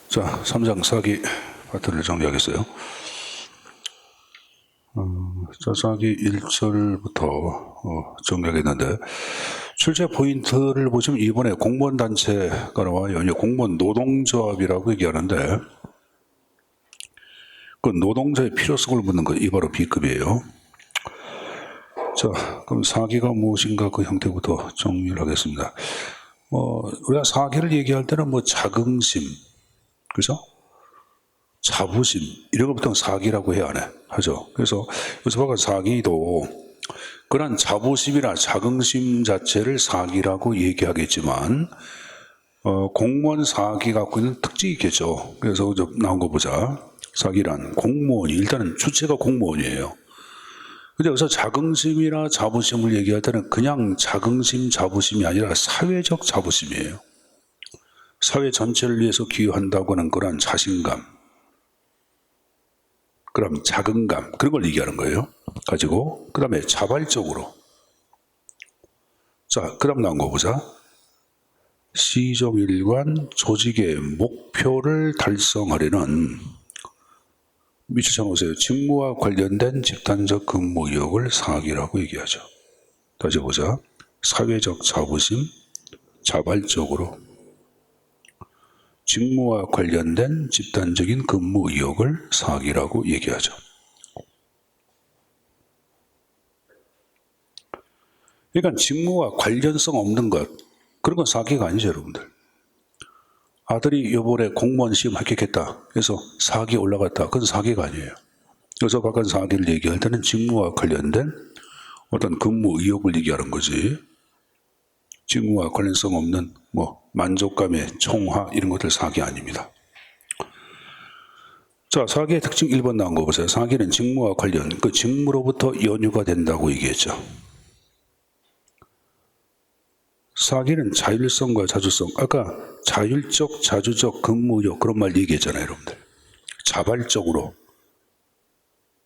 자, 3장 사기 파트를 정리하겠어요. 자, 사기 1절부터 정리하겠는데, 출제 포인트를 보시면 이번에 공무원 단체가 나와요. 공무원 노동조합이라고 얘기하는데, 그 노동자의 필요성을 묻는 거, 이 바로 B급이에요. 자, 그럼 사기가 무엇인가 그 형태부터 정리를 하겠습니다. 우리가 사기를 얘기할 때는 자긍심, 그죠? 자부심, 이런 것부터 사기라고 해야 하죠. 그래서 여기서 보면 사기도 그런 자부심이나 자긍심 자체를 사기라고 얘기하겠지만, 공무원 사기 갖고 있는 특징이 있겠죠. 그래서 나온 거 보자. 사기란 공무원이, 일단은 주체가 공무원이에요. 근데 여기서 자긍심이나 자부심을 얘기할 때는 그냥 자긍심, 자부심이 아니라 사회적 자부심이에요. 사회 전체를 위해서 기여한다고 하는 그런 자신감, 그럼 자긍감, 그런 걸 얘기하는 거예요. 가지고, 그 다음에 자발적으로. 자, 그 다음 나온 거 보자. 시정일관 조직의 목표를 달성하려는, 밑에 쳐놓으세요. 직무와 관련된 집단적 근무 의혹을 사기라고 얘기하죠. 다시 보자. 사회적 자부심, 자발적으로. 직무와 관련된 집단적인 근무 의혹을 사기라고 얘기하죠. 그러니까 직무와 관련성 없는 것, 그런 건 사기가 아니죠, 여러분들. 아들이 이번에 공무원 시험 합격했다. 그래서 사기에 올라갔다. 그건 사기가 아니에요. 그래서 바깥 사기를 얘기할 때는 직무와 관련된 어떤 근무 의혹을 얘기하는 거지. 직무와 관련성 없는 만족감의 총화 이런 것들 사기 아닙니다. 자, 사기의 특징 1번 나온 거 보세요. 사기는 직무와 관련, 그 직무로부터 연유가 된다고 얘기했죠. 사기는 자율성과 자주성, 아까 자율적, 자주적 근무력 그런 말 얘기했잖아요, 여러분들. 자발적으로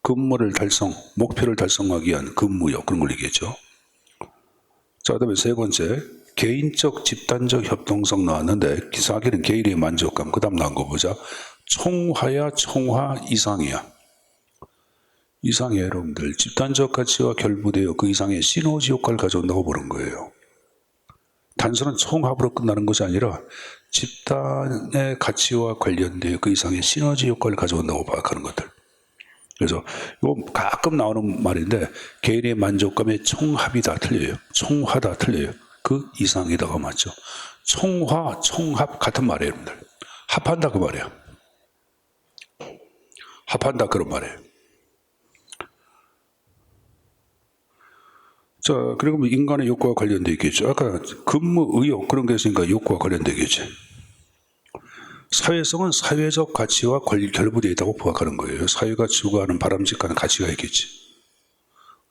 근무를 달성, 목표를 달성하기 위한 근무력 그런 걸 얘기했죠. 자, 그다음에 세 번째, 개인적, 집단적 협동성 나왔는데 사기는 개인의 만족감. 그 다음 나온 거 보자. 총화야, 총화 이상이야. 이상이에요, 여러분들. 집단적 가치와 결부되어 그 이상의 시너지 효과를 가져온다고 보는 거예요. 단순한 총합으로 끝나는 것이 아니라 집단의 가치와 관련되어 그 이상의 시너지 효과를 가져온다고 파악하는 것들. 그래서 이거 가끔 나오는 말인데 개인의 만족감의 총합이다 틀려요. 총화다 틀려요. 그 이상이다가 맞죠. 총화, 총합 같은 말이에요, 여러분들. 합한다 그 말이에요. 합한다 그런 말이에요. 자, 그리고 인간의 욕구와 관련되어 있겠죠. 아까 근무 의욕 그런 게 있으니까 욕구와 관련되겠지. 사회성은 사회적 가치와 결부되어 있다고 부각하는 거예요. 사회가 추구하는 바람직한 가치가 있겠지.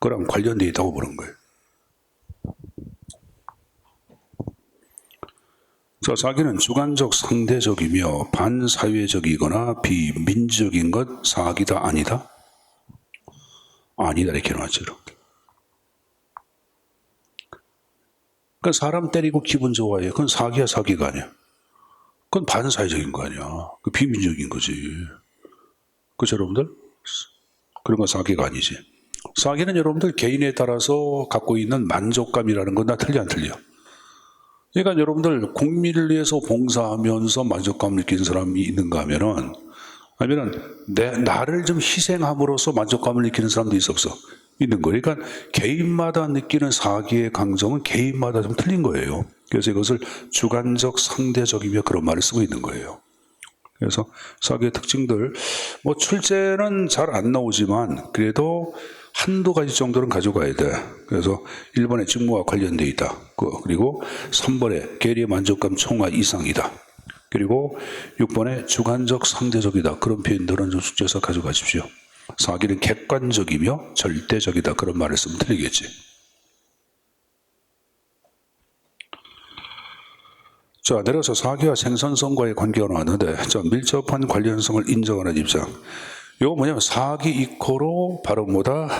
그랑 관련되어 있다고 보는 거예요. 자, 사기는 주관적 상대적이며 반사회적이거나 비민주적인 것 사기다 아니다? 아니다 이렇게 나왔죠. 그러니까 사람 때리고 기분 좋아해. 그건 사기야 사기가 아니야. 그건 반사회적인 거 아니야. 그 비민주적인 거지. 그렇죠 여러분들? 그런 건 사기가 아니지. 사기는 여러분들 개인에 따라서 갖고 있는 만족감이라는 건 다 틀려 안 틀려. 그러니까 여러분들 국민을 위해서 봉사하면서 만족감을 느끼는 사람이 있는가 하면은 나를 좀 희생함으로써 만족감을 느끼는 사람도 있어 없어? 있는 거예요. 그러니까 개인마다 느끼는 사기의 강점은 개인마다 좀 틀린 거예요. 그래서 이것을 주관적 상대적이며 그런 말을 쓰고 있는 거예요. 그래서 사기의 특징들 출제는 잘 안 나오지만 그래도 한두 가지 정도는 가져가야 돼. 그래서 1번에 직무와 관련되어 있다. 그리고 3번에 개인의 만족감 총화 이상이다. 그리고 6번에 주관적 상대적이다. 그런 표현들은 좀 숙제에서 가져가십시오. 사기는 객관적이며 절대적이다. 그런 말을 쓰면 틀리겠지. 자, 내려서 사기와 생산성과의 관계가 나왔는데, 자, 밀접한 관련성을 인정하는 입장. 이거 뭐냐면 사기 이코로 바로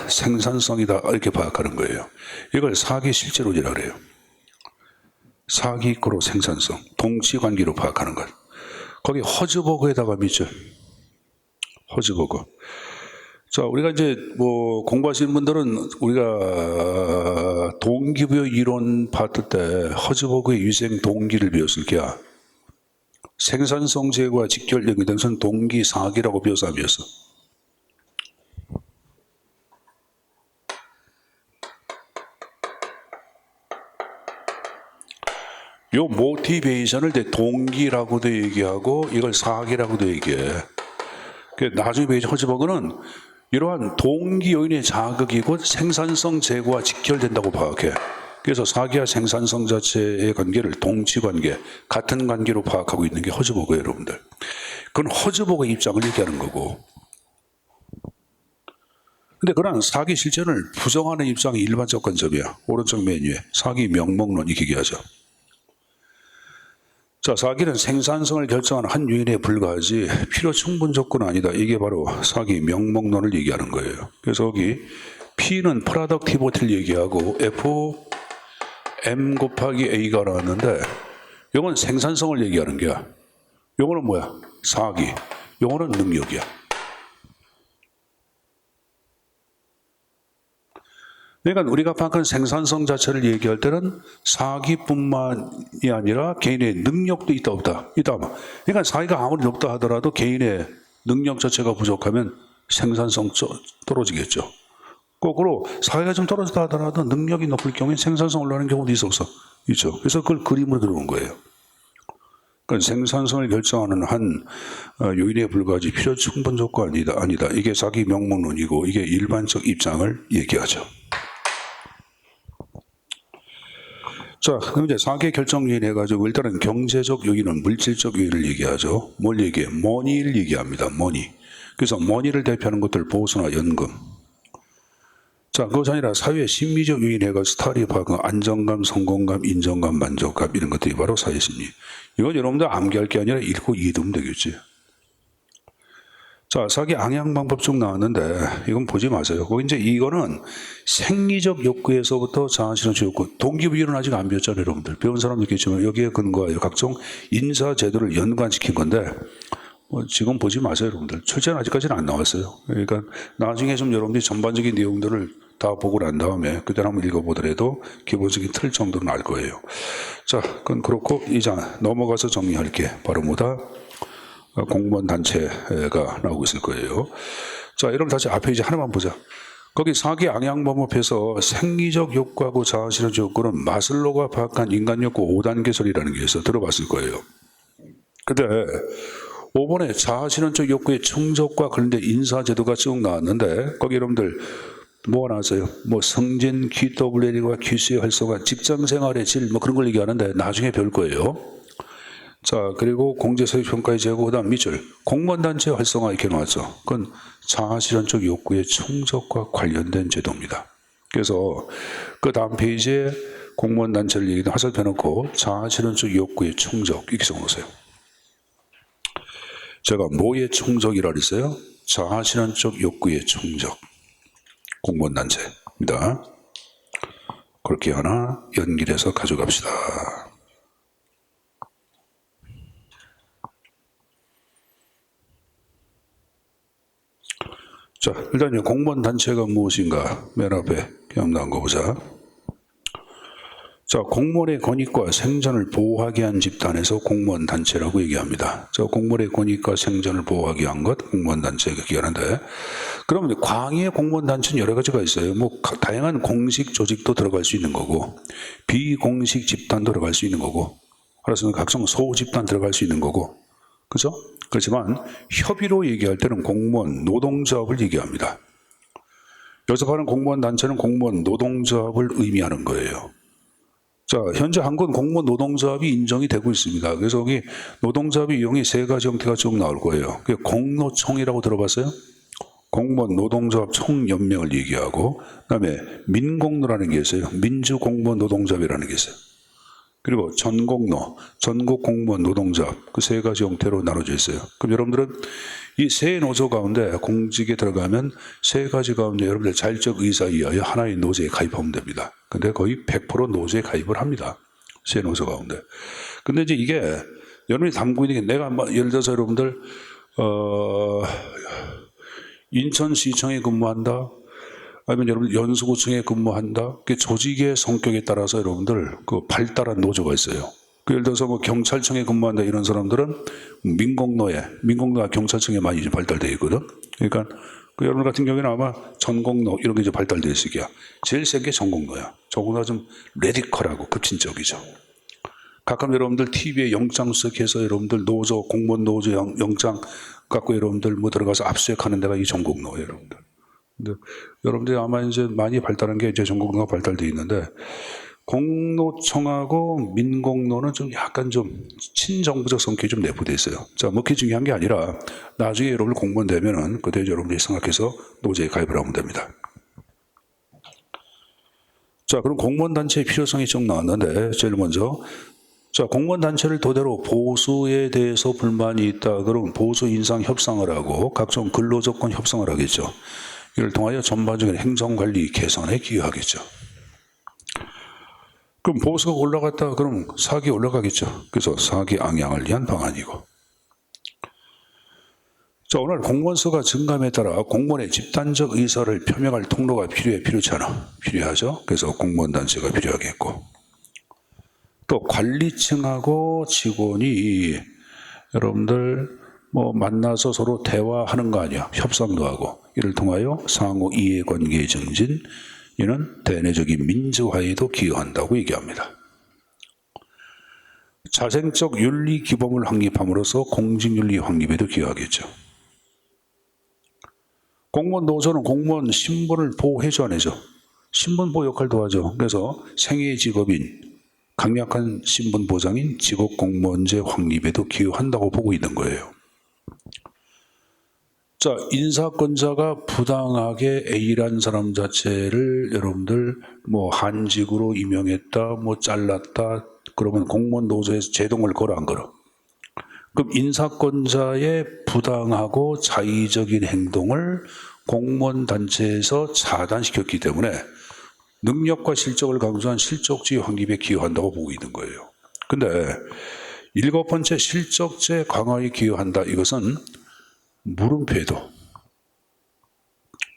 생산성이다 이렇게 파악하는 거예요. 이걸 사기 실제론이라고 그래요. 사기 이코로 생산성, 동치관계로 파악하는 것. 거기 허즈버그에다가 밑줄. 허즈버그. 자, 우리가 이제 뭐 공부하시는 분들은 우리가 동기부여 이론 파트 때 허즈버그의 위생 동기를 배웠을 게야. 생산성 제고와 직결 연결된 것은 동기 사기라고 배워서 안 배웠어. 요 모티베이션을 동기라고도 얘기하고 이걸 사기라고도 얘기해. 나중에 배우신 허즈버그는 이러한 동기 요인의 자극이고 생산성 제고와 직결된다고 파악해. 그래서 사기와 생산성 자체의 관계를 동치관계, 같은 관계로 파악하고 있는 게 허즈버그예요, 여러분들. 그건 허즈버그의 입장을 얘기하는 거고. 근데 그런 사기 실전을 부정하는 입장이 일반적 관점이야. 오른쪽 메뉴에 사기 명목론 이렇게 얘기하죠. 자, 사기는 생산성을 결정하는 한 요인에 불과하지 필요 충분 조건은 아니다. 이게 바로 사기 명목론을 얘기하는 거예요. 그래서 여기 P는 프로덕티비티를 얘기하고 F M 곱하기 A가 나왔는데 이건 생산성을 얘기하는 거야. 이거는 뭐야? 사기. 이거는 능력이야. 그러니까 우리가 파악한 생산성 자체를 얘기할 때는 사기뿐만이 아니라 개인의 능력도 있다 없다. 있다. 그러니까 사기가 아무리 높다 하더라도 개인의 능력 자체가 부족하면 생산성 떨어지겠죠. 거꾸로 사기가 좀 떨어졌다 하더라도 능력이 높을 경우에 생산성 올라가는 경우도 있어. 있죠. 그래서 그걸 그림으로 그려놓은 거예요. 그러니까 생산성을 결정하는 한 요인에 불과하지 필요 충분 조건 아니다. 이게 사기 명목론이고 이게 일반적 입장을 얘기하죠. 자, 그럼 이제 사기 결정 요인 해가지고 일단은 경제적 요인은 물질적 요인을 얘기하죠. 뭘 얘기해? 머니를 얘기합니다. 머니. 그래서 머니를 대표하는 것들 보수나 연금. 자, 그것이 아니라 사회 심리적 요인 해가지고 스타리 파악은 안정감, 성공감, 인정감, 만족감 이런 것들이 바로 사회 심리. 이건 여러분들 암기할 게 아니라 읽고 이해하면 되겠지. 자, 사기 ang양 방법 쭉 나왔는데 이건 보지 마세요. 거기 이제 이거는 생리적 욕구에서부터 자아실현적 욕구, 동기부여는 아직 안 배웠잖아요, 여러분들. 배운 사람도 있겠지만 여기에 근거하여 각종 인사 제도를 연관시킨 건데 지금 보지 마세요, 여러분들. 출제는 아직까지는 안 나왔어요. 그러니까 나중에 좀 여러분들이 전반적인 내용들을 다 보고 난 다음에 그때 한번 읽어보더라도 기본적인 틀 정도는 알 거예요. 자, 그건 그렇고 이제 넘어가서 정리할게. 바로 뭐다? 공무원 단체가 나오고 있을 거예요. 자, 여러분 다시 앞에 이제 하나만 보자. 거기 사기 ang양방법에서 생리적 욕구하고 자아실현적 욕구는 마슬로가 파악한 인간 욕구 5단계설이라는 게 있어. 들어봤을 거예요. 근데 5번에 자아실현적 욕구의 충족과 관련된 인사제도가 쭉 나왔는데 거기 여러분들 뭐가 나왔어요? 뭐 승진, QWL과 QC의 활성화, 직장생활의 질 뭐 그런 걸 얘기하는데 나중에 배울 거예요. 자, 그리고 공제서비스평가의 제고, 그 다음 밑줄 공무원단체 활성화 이렇게 나왔죠. 그건 자아실현적 욕구의 충족과 관련된 제도입니다. 그래서 그 다음 페이지에 공무원단체를 얘기도 화살표 놓고 자아실현적 욕구의 충족 이렇게 적어놓으세요. 제가 뭐의 충족이라 그랬어요? 자아실현적 욕구의 충족. 공무원단체입니다. 그렇게 하나 연결해서 가져갑시다. 자, 일단 공무원 단체가 무엇인가 맨 앞에 그냥 나온 거 보자. 자, 공무원의 권익과 생존을 보호하게 한 집단에서 공무원 단체라고 얘기합니다. 자, 공무원의 권익과 생존을 보호하게 한 것 공무원 단체가 얘기하는데, 그러면 광의의 공무원 단체는 여러 가지가 있어요. 뭐 다양한 공식 조직도 들어갈 수 있는 거고, 비공식 집단도 들어갈 수 있는 거고, 알았으면 각종 소집단 들어갈 수 있는 거고, 그죠? 그렇지만 협의로 얘기할 때는 공무원 노동조합을 얘기합니다. 여기서 말하는 공무원 단체는 공무원 노동조합을 의미하는 거예요. 자, 현재 한국은 공무원 노동조합이 인정이 되고 있습니다. 그래서 여기 노동조합의 이용이 세 가지 형태가 쭉 나올 거예요. 그게 공노총이라고 들어봤어요? 공무원 노동조합 총연맹을 얘기하고, 그다음에 민공노라는 게 있어요. 민주공무원 노동조합이라는 게 있어요. 그리고 전공노, 전국공무원 노동조합, 그 세 가지 형태로 나눠져 있어요. 그럼 여러분들은 이 세 노조 가운데 공직에 들어가면 세 가지 가운데 여러분들 자율적 의사에 의하여 하나의 노조에 가입하면 됩니다. 근데 거의 100% 노조에 가입을 합니다. 세 노조 가운데. 근데 이제 이게 여러분이 담고 있는 게 내가 예를 들어서 여러분들 인천시청에 근무한다. 아니면 여러분 연수구청에 근무한다. 그 조직의 성격에 따라서 여러분들 그 발달한 노조가 있어요. 그 예를 들어서 뭐 경찰청에 근무한다 이런 사람들은 민공노가 경찰청에 많이 이제 발달되어 있거든. 그러니까 그 여러분 같은 경우에는 아마 전공노 이런 게 이제 발달될 시기야. 제일 센 게 전공노야. 전공노가 좀 레디컬하고 급진적이죠. 가끔 여러분들 TV에 영장 수색해서 여러분들 노조 공무원 노조 영장 갖고 여러분들 뭐 들어가서 압수수색하는 데가 이 전공노예요, 여러분들. 근데 여러분들이 아마 이제 많이 발달한 게 이제 전공노가 발달되어 있는데 공노청하고 민공노는 좀 약간 좀 친정부적 성격이 좀 내포되어 있어요. 자, 뭐 그게 중요한 게 아니라 나중에 여러분들 공무원 되면은 그때 여러분들이 생각해서 노조에 가입을 하면 됩니다. 자, 그럼 공무원 단체의 필요성이 좀 나왔는데 제일 먼저 자, 공무원 단체를 토대로 보수에 대해서 불만이 있다. 그럼 보수 인상 협상을 하고 각종 근로조건 협상을 하겠죠. 이를 통하여 전반적인 행정관리 개선에 기여하겠죠. 그럼 보수가 올라갔다 그럼 사기 올라가겠죠. 그래서 사기 ang양을 위한 방안이고. 자, 오늘 공무원 수가 증감에 따라 공무원의 집단적 의사를 표명할 통로가 필요치 않아. 필요하죠. 그래서 공무원 단체가 필요하겠고. 또 관리층하고 직원이 여러분들 뭐 만나서 서로 대화하는 거 아니야. 협상도 하고. 이를 통하여 상호 이해관계 증진, 이는 대내적인 민주화에도 기여한다고 얘기합니다. 자생적 윤리 기범을 확립함으로써 공직윤리 확립에도 기여하겠죠. 공무원 노조는 공무원 신분을 보호해줘 안 해줘? 신분 보호 역할도 하죠. 그래서 생애 직업인 강력한 신분 보장인 직업공무원제 확립에도 기여한다고 보고 있는 거예요. 자, 인사권자가 부당하게 A라는 사람 자체를 여러분들 뭐 한직으로 임명했다, 뭐 잘랐다, 그러면 공무원 노조에서 제동을 걸어 안 걸어? 그럼 인사권자의 부당하고 자의적인 행동을 공무원 단체에서 차단시켰기 때문에 능력과 실적을 강조한 실적주의 확립에 기여한다고 보고 있는 거예요. 근데 7번째 실적제 강화에 기여한다. 이것은 물음표에도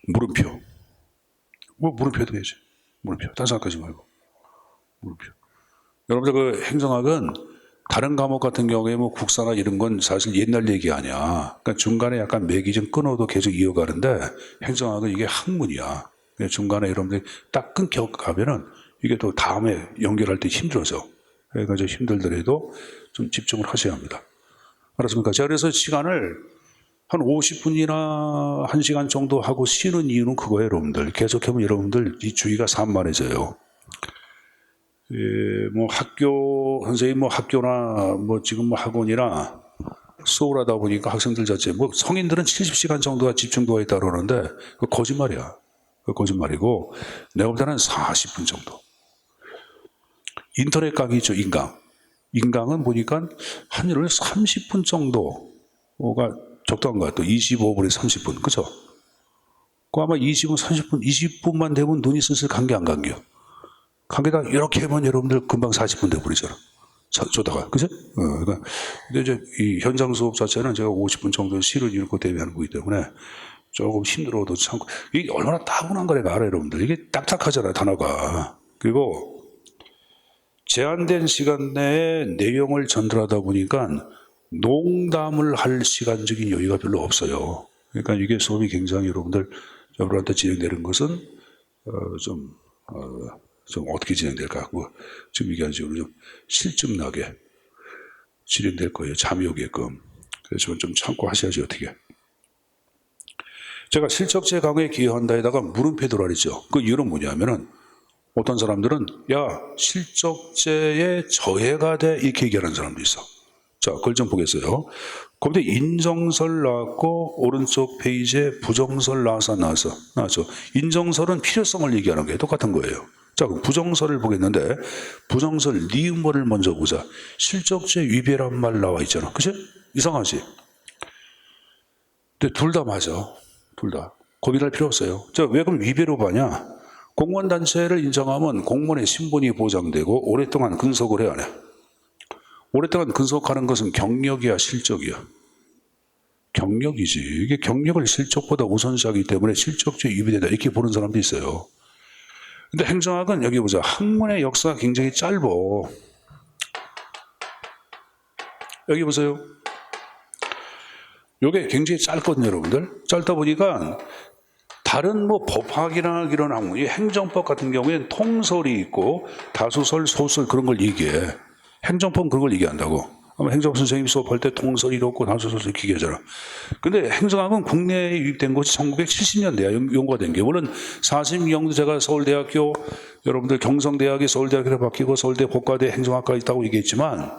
물음표. 뭐 물음표도 되지. 물음표. 딴 생각하지 말고. 물음표. 여러분들 그 행정학은 다른 과목 같은 경우에 뭐 국사나 이런 건 사실 옛날 얘기 아니야. 그러니까 중간에 약간 맥이 좀 끊어도 계속 이어가는데 행정학은 이게 학문이야. 중간에 여러분들이 딱 끊겨 가면은 이게 또 다음에 연결할 때 힘들어져. 그러니까 좀 힘들더라도 좀 집중을 하셔야 합니다. 알았습니까? 자, 그래서 시간을 한 50분이나 1시간 정도 하고 쉬는 이유는 그거예요, 여러분들. 계속하면 여러분들 이 주의가 산만해져요. 뭐 학교, 선생님 뭐 학교나 뭐 지금 뭐 학원이나 수업을 하다 보니까 학생들 자체, 뭐 성인들은 70시간 정도가 집중도가 있다 그러는데 그거 거짓말이야. 그거 거짓말이고 내가 볼 때는 40분 정도. 인터넷 강의 있죠, 인강. 인강은 보니까 한 일을 30분 정도가 적당한 것 같아요. 25분에 30분. 그죠? 그 아마 20분, 30분, 20분만 되면 눈이 슬슬 감기 안 감겨. 감기다 이렇게 하면 여러분들 금방 40분 돼버리잖아. 조다가. 그죠? 그러니까 근데 이제 이 현장 수업 자체는 제가 50분 정도 실을 읽고 대비하는 거기 때문에 조금 힘들어도 참고. 이게 얼마나 따분한 거래가 알아요, 여러분들. 이게 딱딱하잖아요, 단어가. 그리고 제한된 시간 내에 내용을 전달하다 보니까 농담을 할 시간적인 여유가 별로 없어요. 그러니까 이게 수업이 굉장히 여러분한테 진행되는 것은 좀 어떻게 진행될까 하고 지금 얘기한 식으로 좀 실증나게 진행될 거예요. 잠이 오게끔. 그래서 좀 참고하셔야지 어떻게. 제가 실적제 강화에 기여한다에다가 물음표 도라리죠. 그 이유는 뭐냐면은 어떤 사람들은 야 실적제에 저해가 돼 이렇게 얘기하는 사람도 있어. 자, 그걸 좀 보겠어요. 거기에 인정설 나왔고 오른쪽 페이지에 부정설 나왔죠. 인정설은 필요성을 얘기하는 게 똑같은 거예요. 자, 그럼 부정설을 보겠는데 부정설 니은어를 먼저 보자. 실적제 위배란 말 나와 있잖아. 그치? 이상하지? 근데 둘 다 맞아. 둘 다. 고민할 필요 없어요. 자, 왜 그럼 위배로 봐냐? 공무원 단체를 인정하면 공무원의 신분이 보장되고 오랫동안 근속을 해야 해. 오랫동안 근속하는 것은 경력이야, 실적이야? 경력이지. 이게 경력을 실적보다 우선시하기 때문에 실적주의 위배된다 이렇게 보는 사람도 있어요. 근데 행정학은 여기 보자. 학문의 역사가 굉장히 짧아. 여기 보세요. 이게 굉장히 짧거든요, 여러분들. 짧다 보니까 다른 뭐 법학이나 이런 학문, 이 행정법 같은 경우에는 통설이 있고 다수설, 소설 그런 걸 얘기해. 행정법은 그런 걸 얘기한다고. 아마 행정법 선생님 수업할 때 통설이 없고 다수설 이렇게 얘기하잖아. 근데 행정학은 국내에 유입된 것이 1970년대야 연구가 된 게. 물론 40년도 제가 서울대학교, 여러분들 경성대학이 서울대학교로 바뀌고 서울대 법과대 행정학과 있다고 얘기했지만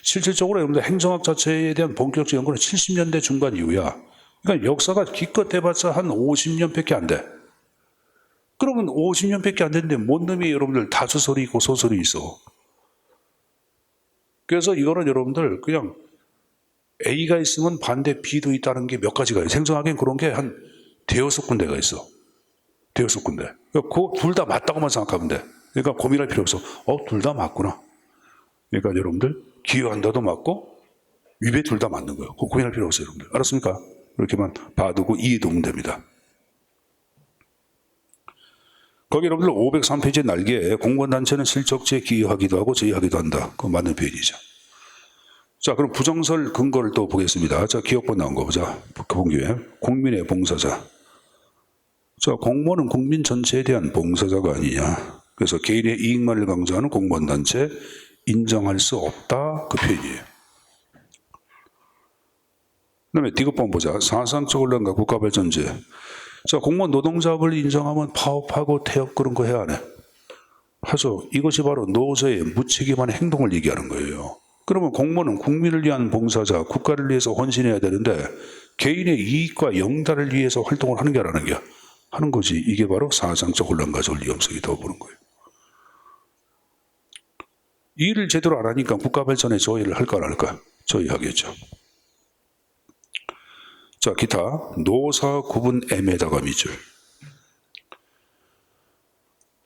실질적으로 여러분들 행정학 자체에 대한 본격적 연구는 70년대 중반 이후야. 그러니까 역사가 기껏 해봤자 한 50년밖에 안 돼. 그러면 50년밖에 안 되는데 뭔 놈이 여러분들 다수설이 있고 소설이 있어. 그래서 이거는 여러분들 그냥 A가 있으면 반대 B도 있다는 게 몇 가지가 있어요. 행정학엔 그런 게 한 대여섯 군데가 있어. 대여섯 군데. 그러니까 그 둘 다 맞다고만 생각하면 돼. 그러니까 고민할 필요 없어. 둘 다 맞구나. 그러니까 여러분들 기여한다도 맞고 위배 둘 다 맞는 거예요. 고민할 필요 없어요, 여러분들. 알았습니까? 이렇게만 봐두고 이해도면 됩니다. 거기 여러분들 503페이지 날개에 공무원단체는 실적지에 기여하기도 하고 제의하기도 한다. 그거 맞는 표현이죠. 자, 그럼 부정설 근거를 또 보겠습니다. 자, 기억본 나온 거 보자. 본 기회. 국민의 봉사자. 자, 공무원은 국민 전체에 대한 봉사자가 아니냐. 그래서 개인의 이익만을 강조하는 공무원단체 인정할 수 없다. 그 표현이에요. 그 다음에 디귿번 보자. 사상적 혼란과 국가발전제. 자, 공무원 노동자업을 인정하면 파업하고 태업 그런 거 해야 안 해? 하죠. 이것이 바로 노조의 무책임한 행동을 얘기하는 거예요. 그러면 공무원은 국민을 위한 봉사자, 국가를 위해서 헌신해야 되는데 개인의 이익과 영달을 위해서 활동을 하는 게 아니라는 게 하는 거지. 이게 바로 사상적 혼란과 절 위험성이 더 보는 거예요. 이 일을 제대로 안 하니까 국가 발전에 조의를 할까 안 할까? 조의하겠죠. 자, 기타 노사 구분 애매다가 미줄.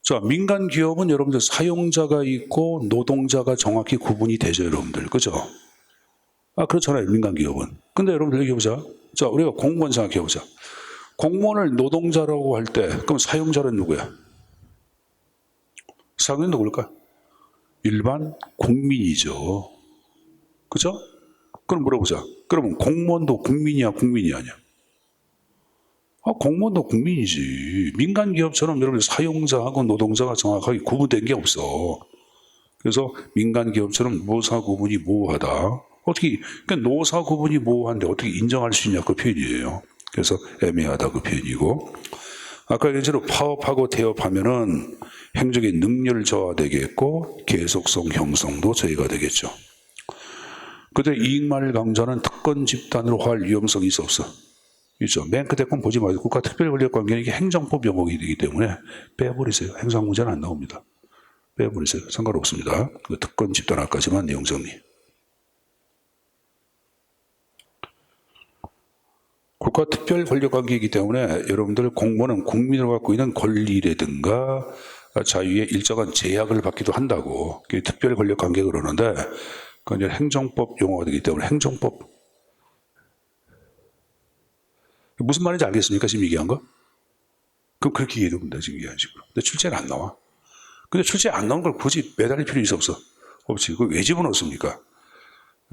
자, 민간 기업은 여러분들 사용자가 있고 노동자가 정확히 구분이 되죠, 여러분들. 그죠? 그렇잖아요, 민간 기업은. 근데 여러분들 여기 보자. 자, 우리가 공무원 생각해 보자. 공무원을 노동자라고 할 때, 그럼 사용자는 누구야? 사용자는 누굴까? 일반 국민이죠. 그죠? 그럼 물어보자. 그러면 공무원도 국민이야, 국민이 아니야? 공무원도 국민이지. 민간 기업처럼 여러분 사용자하고 노동자가 정확하게 구분된 게 없어. 그래서 민간 기업처럼 노사 구분이 모호하다. 어떻게, 그러니까 노사 구분이 모호한데 어떻게 인정할 수 있냐 그 표현이에요. 그래서 애매하다 그 표현이고. 아까 얘기한 대로 파업하고 태업하면은 행정의 능률 저하되겠고 계속성 형성도 저해가 되겠죠. 그때 이익만을 강조하는 특권 집단으로 할 위험성이 있어 없어? 있죠. 맨 끝에 건 보지 마세요. 국가특별권력관계는 이게 행정법 영역이 되기 때문에 빼버리세요. 행정 문제는 안 나옵니다. 빼버리세요. 상관없습니다. 그 특권 집단 앞까지만 내용 정리. 국가특별권력관계이기 때문에 여러분들 공무원은 국민으로 갖고 있는 권리라든가 자유에 일정한 제약을 받기도 한다고. 그게 특별권력관계가 그러는데 그건 이제 행정법 용어가 되기 때문에 행정법 무슨 말인지 알겠습니까? 지금 얘기한 거? 그럼 그렇게 이해되면 돼, 지금 얘기한 식으로. 근데 출제는 안 나와. 근데 출제 안 나온 걸 굳이 매달릴 필요 있어 없어? 없지. 그걸 왜 집어넣습니까?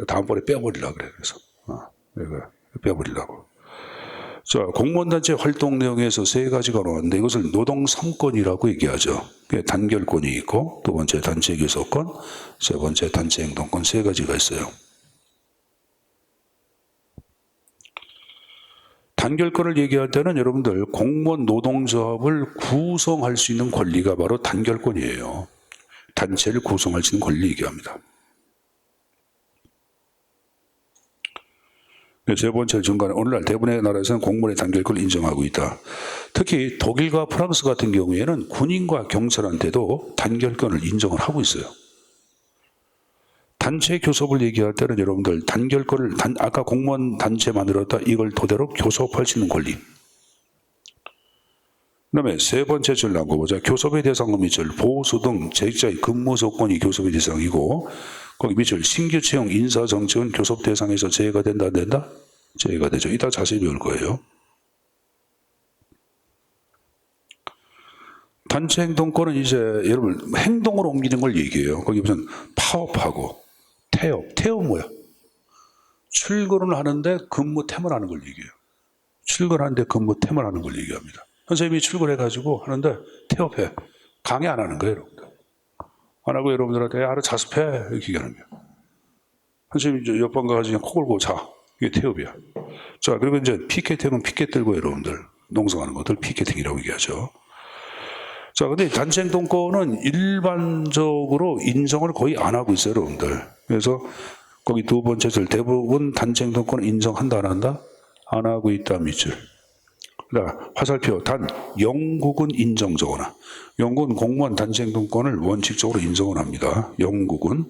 다음번에 빼버리려고 그래. 그래서 빼버리려고. 자, 공무원단체 활동 내용에서 세 가지가 나왔는데 이것을 노동 3권이라고 얘기하죠. 단결권이 있고 두 번째 단체 교섭권, 세 번째 단체 행동권 세 가지가 있어요. 단결권을 얘기할 때는 여러분들 공무원 노동조합을 구성할 수 있는 권리가 바로 단결권이에요. 단체를 구성할 수 있는 권리 얘기합니다. 세 번째 중간에 오늘날 대부분의 나라에서는 공무원의 단결권을 인정하고 있다. 특히 독일과 프랑스 같은 경우에는 군인과 경찰한테도 단결권을 인정을 하고 있어요. 단체 교섭을 얘기할 때는 여러분들 단결권을 아까 공무원 단체 만들었다 이걸 토대로 교섭할 수 있는 권리. 그 다음에 세 번째 줄 나온 거 보자. 교섭의 대상은 밑줄 보수 등 재직자의 근무 조건이 교섭의 대상이고 거기 밑줄 신규 채용 인사 정책은 교섭 대상에서 제외가 된다 안 된다? 제외가 되죠. 이따 자세히 배울 거예요. 단체 행동권은 이제 여러분 행동으로 옮기는 걸 얘기해요. 거기 무슨 파업하고 태업 뭐야? 출근을 하는데 근무템을 하는 걸 얘기해요. 출근하는데 근무템을 하는 걸 얘기합니다. 선생님이 출근해가지고 하는데 태업해. 강의 안 하는 거예요, 여러분들. 안 하고 여러분들한테 알아 자습해 이렇게 얘기하는 거예요. 선생님이 옆방 가가지고 그냥 코 골고 자. 이게 태업이야. 자, 그리고 이제 피켓팅은 피켓 들고 여러분들 농성하는 것들 피켓팅이라고 얘기하죠. 자, 근데 단체 행동권은 일반적으로 인정을 거의 안 하고 있어요, 여러분들. 그래서 거기 두 번째 줄 대부분 단체 행동권을 인정한다, 안 한다? 안 하고 있다, 밑줄. 그다음 화살표 단 영국은 인정 적어놔. 영국은 공무원 단체 행동권을 원칙적으로 인정을 합니다. 영국은.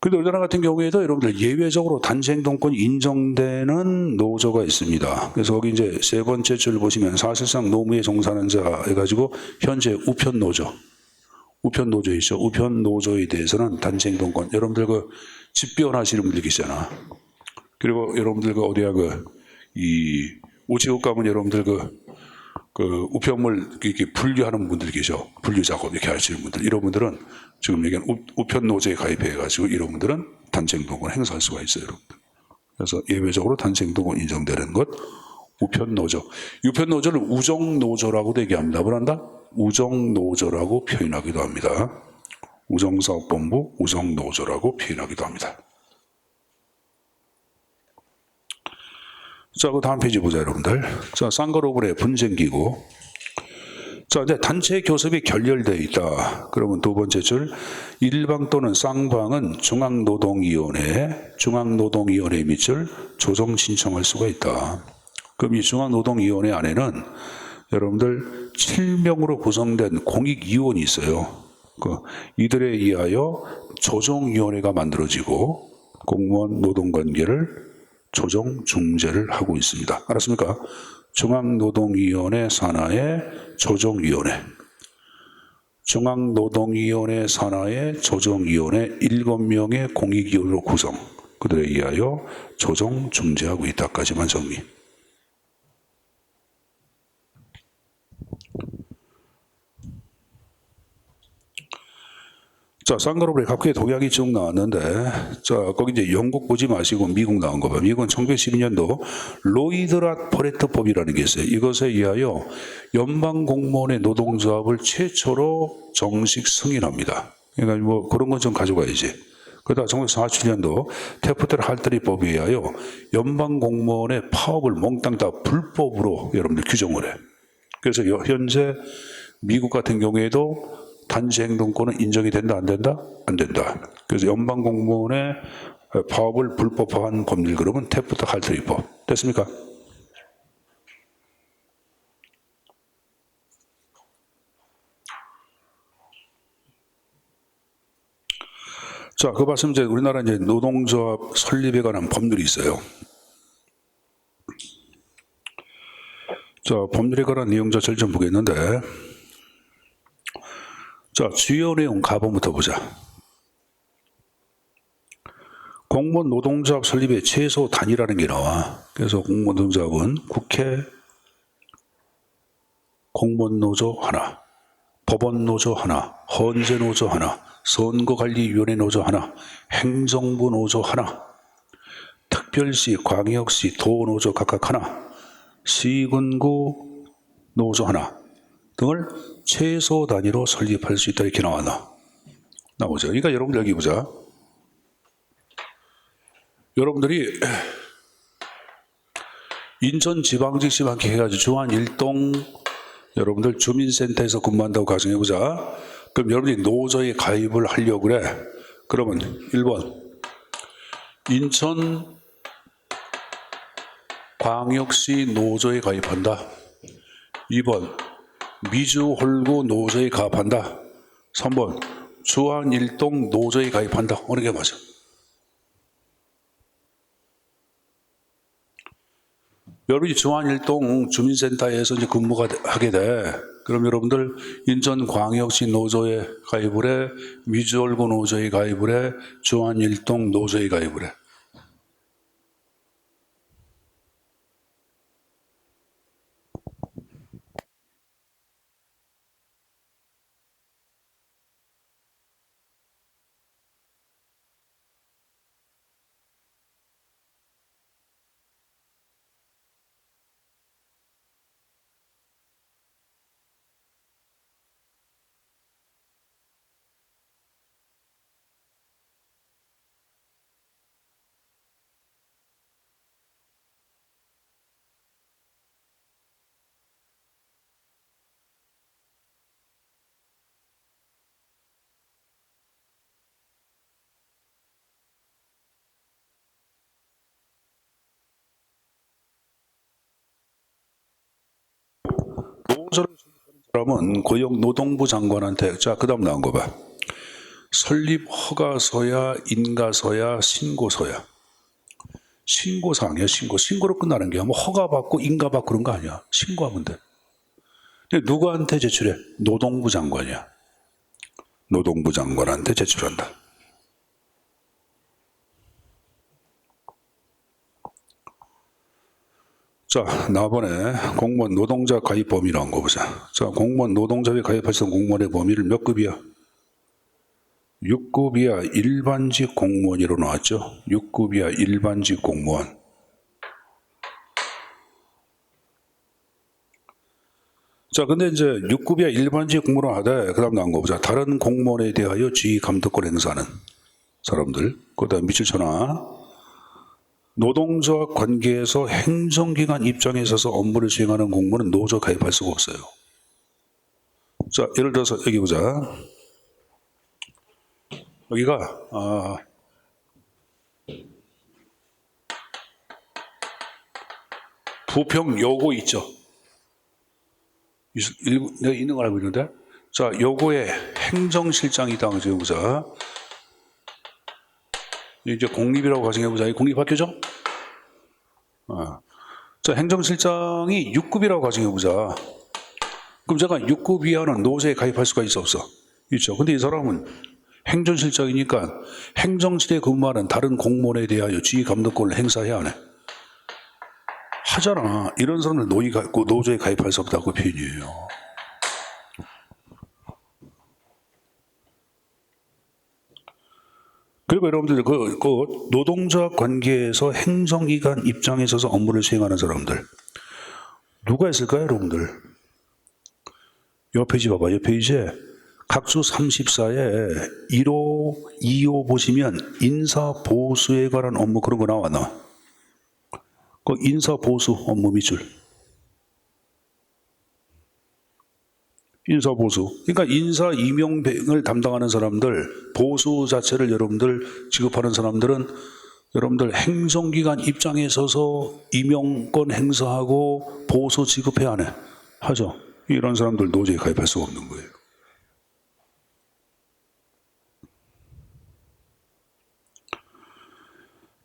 근데 우리나라 같은 경우에도 여러분들 예외적으로 단체 행동권이 인정되는 노조가 있습니다. 그래서 거기 이제 세 번째 줄 보시면 사실상 노무에 종사하는 자 해가지고 현재 우편 노조 있죠. 우편 노조에 대해서는 단체 행동권. 여러분들 그 집배원 하시는 분들 계시잖아. 그리고 여러분들 그 어디야 이 우체국 가면 여러분들 그 우편물 이렇게 분류하는 분들 계셔. 분류 작업 이렇게 하시는 분들. 이런 분들은 지금 얘기하는 우편 노조에 가입해가지고 이런 분들은 단체 행동권 행사할 수가 있어요, 여러분들. 그래서 예외적으로 단체 행동권 인정되는 것 우편 노조. 우편 노조를 우정 노조라고도 얘기합니다. 뭐란다? 우정 노조라고 표현하기도 합니다. 우정사업본부 우정 노조라고 표현하기도 합니다. 자, 그 다음 페이지 보자, 여러분들. 자, 쌍거로블의 분쟁기구. 자, 이제 단체 교섭이 결렬되어 있다. 그러면 두 번째 줄, 일방 또는 쌍방은 중앙노동위원회 밑줄 조정 신청할 수가 있다. 그럼 이 중앙노동위원회 안에는 여러분들 7명으로 구성된 공익위원이 있어요. 이들에 의하여 조정위원회가 만들어지고 공무원 노동관계를 조정 중재를 하고 있습니다. 알았습니까? 중앙노동위원회 산하의 조정위원회. 중앙노동위원회 산하의 조정위원회 7명의 공익위원으로 구성. 그들에 의하여 조정 중재하고 있다까지만 정리. 자, 쌍거로블의 각국의 독약이 쭉 나왔는데, 자, 거기 이제 영국 보지 마시고 미국 나온 거 봐. 미국은 1912년도 로이드랏 퍼레트법이라는 게 있어요. 이것에 의하여 연방 공무원의 노동조합을 최초로 정식 승인합니다. 그러니까 뭐 그런 건 좀 가져가야지. 그러다 1947년도 테프트 할트리법에 의하여 연방 공무원의 파업을 몽땅 다 불법으로 여러분들 규정을 해. 그래서 현재 미국 같은 경우에도 단체 행동권은 인정이 된다, 안 된다? 안 된다. 그래서 연방 공무원의 파업을 불법화한 법률 그러면 테프트 할트리법. 됐습니까? 자, 그 말씀 이제 우리나라 이제 노동조합 설립에 관한 법률이 있어요. 자, 법률에 관한 내용 자체를 좀 보겠는데, 자, 주요 내용 가본부터 보자. 공무원 노동조합 설립의 최소 단위라는 게 나와. 그래서 공무원 노동조합은 국회 공무원 노조 하나, 법원 노조 하나, 헌재 노조 하나, 선거관리위원회 노조 하나, 행정부 노조 하나, 특별시, 광역시, 도노조 각각 하나, 시군구 노조 하나 등을 최소 단위로 설립할 수 있다 이렇게 나오죠. 그러니까 여러분들 여기 보자. 여러분들이 인천지방직시방기 해가지고 주한 일동 여러분들 주민센터에서 근무한다고 가정해보자. 그럼 여러분이 노조에 가입을 하려고 그래. 그러면 1번 인천 광역시 노조에 가입한다. 2번 미주홀구 노조에 가입한다. 3번 주한일동 노조에 가입한다. 어느 게 맞아? 여러분이 주한일동 주민센터에서 이제 근무가 하게 돼. 그럼 여러분들 인천광역시 노조에 가입을 해, 미주얼고 노조에 가입을 해, 주한일동 노조에 가입을 해. 노조를 설립하는 사람은 고용노동부 장관한테, 자, 그 다음 나온 거 봐. 설립 허가서야, 인가서야, 신고서야. 신고사항이야, 신고로 끝나는 게 뭐 허가받고 인가받고 그런 거 아니야. 신고하면 돼. 근데 누구한테 제출해? 노동부 장관이야. 노동부 장관한테 제출한다. 자, 나번에 공무원 노동자 가입 범위 나온 거 보자. 자, 공무원 노동자에 가입하시던 공무원의 범위를 몇 급이야? 6급이야. 일반직 공무원으로 나왔죠. 6급이야. 일반직 공무원. 자, 근데 이제 6급이야. 일반직 공무원 하되, 그 다음 나온 거 보자. 다른 공무원에 대하여 지휘 감독권 행사하는 사람들. 그 다음 밑줄 쳐놔. 노동자와 관계에서 행정기관 입장에 있어서 업무를 수행하는 공무원은 노조 가입할 수가 없어요. 자, 예를 들어서 여기 보자. 여기가 부평 요고 있죠. 내가 있는 걸 알고 있는데. 자, 요거에 행정실장이 있다고 해보자. 이제 공립이라고 가정해보자. 공립학교죠? 자, 행정실장이 6급이라고 가정해보자. 그럼 제가 6급 이하는 노조에 가입할 수가 있어, 없어? 있죠. 근데 이 사람은 행정실장이니까 행정실에 근무하는 다른 공무원에 대하여 지휘 감독권을 행사해야 하네. 하잖아. 이런 사람을 노조에 가입할 수 없다고 표현이에요. 그리고 여러분들 그 노동자 관계에서 행정기관 입장에 있어서 업무를 수행하는 사람들 누가 있을까요, 여러분들? 옆 페이지 봐봐. 옆 페이지에 각수 34에 1호, 2호 보시면 인사보수에 관한 업무 그런 거 나왔나? 그 인사보수 업무 밑줄. 인사보수. 그러니까 인사 임용을 담당하는 사람들, 보수 자체를 여러분들 지급하는 사람들은 여러분들 행정기관 입장에 서서 임용권 행사하고 보수 지급해야 하네. 하죠. 이런 사람들 노조에 가입할 수가 없는 거예요.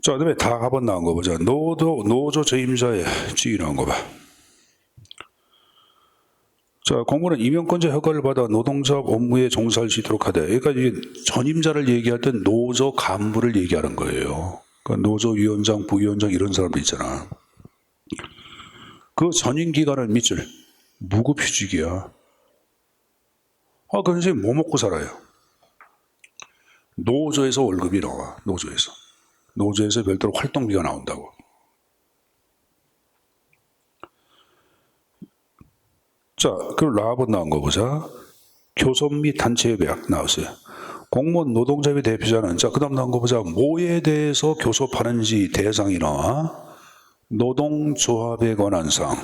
자, 그다음에 다 합원 나온 거 보자. 노조 재임자의 지위 나온 거 봐. 자, 공무원은 임용권자 허가를 받아 노동자 업무에 종사할 수 있도록 하되, 그러니까 전임자를 얘기할 땐 노조 간부를 얘기하는 거예요. 그러니까 노조위원장, 부위원장 이런 사람들 있잖아. 그 전임 기간은 밑줄 무급휴직이야. 그 선생님 뭐 먹고 살아요? 노조에서 월급이 나와. 노조에서 별도로 활동비가 나온다고. 자, 그럼 라합은 나온 거 보자. 교섭 및 단체협약 나왔어요. 공무원 노동자의 대표자는, 자, 그 다음 나온 거 보자. 뭐에 대해서 교섭하는지 대상이 나와. 노동조합에 관한 사항.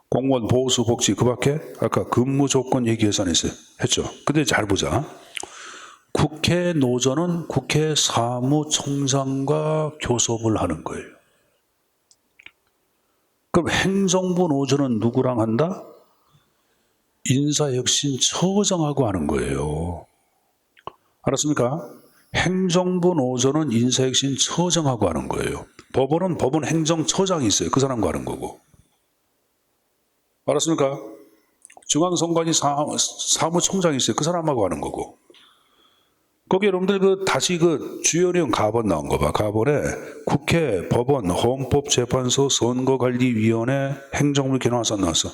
공무원 보수 복지, 그 밖에 아까 근무 조건 얘기해서 했죠. 근데 잘 보자. 국회 노조는 국회 사무총장과 교섭을 하는 거예요. 그럼 행정부 노조는 누구랑 한다? 인사혁신처장하고 하는 거예요. 알았습니까? 행정부 노조는 인사혁신처장하고 하는 거예요. 법원 행정처장이 있어요. 그 사람과 하는 거고. 알았습니까? 중앙선관위 사무총장이 있어요. 그 사람하고 하는 거고. 거기 여러분들 다시 주요 내용 가번 나온 거 봐. 가번에 국회, 법원, 헌법재판소, 선거관리위원회, 행정부 이렇게 나왔어, 안 나왔어?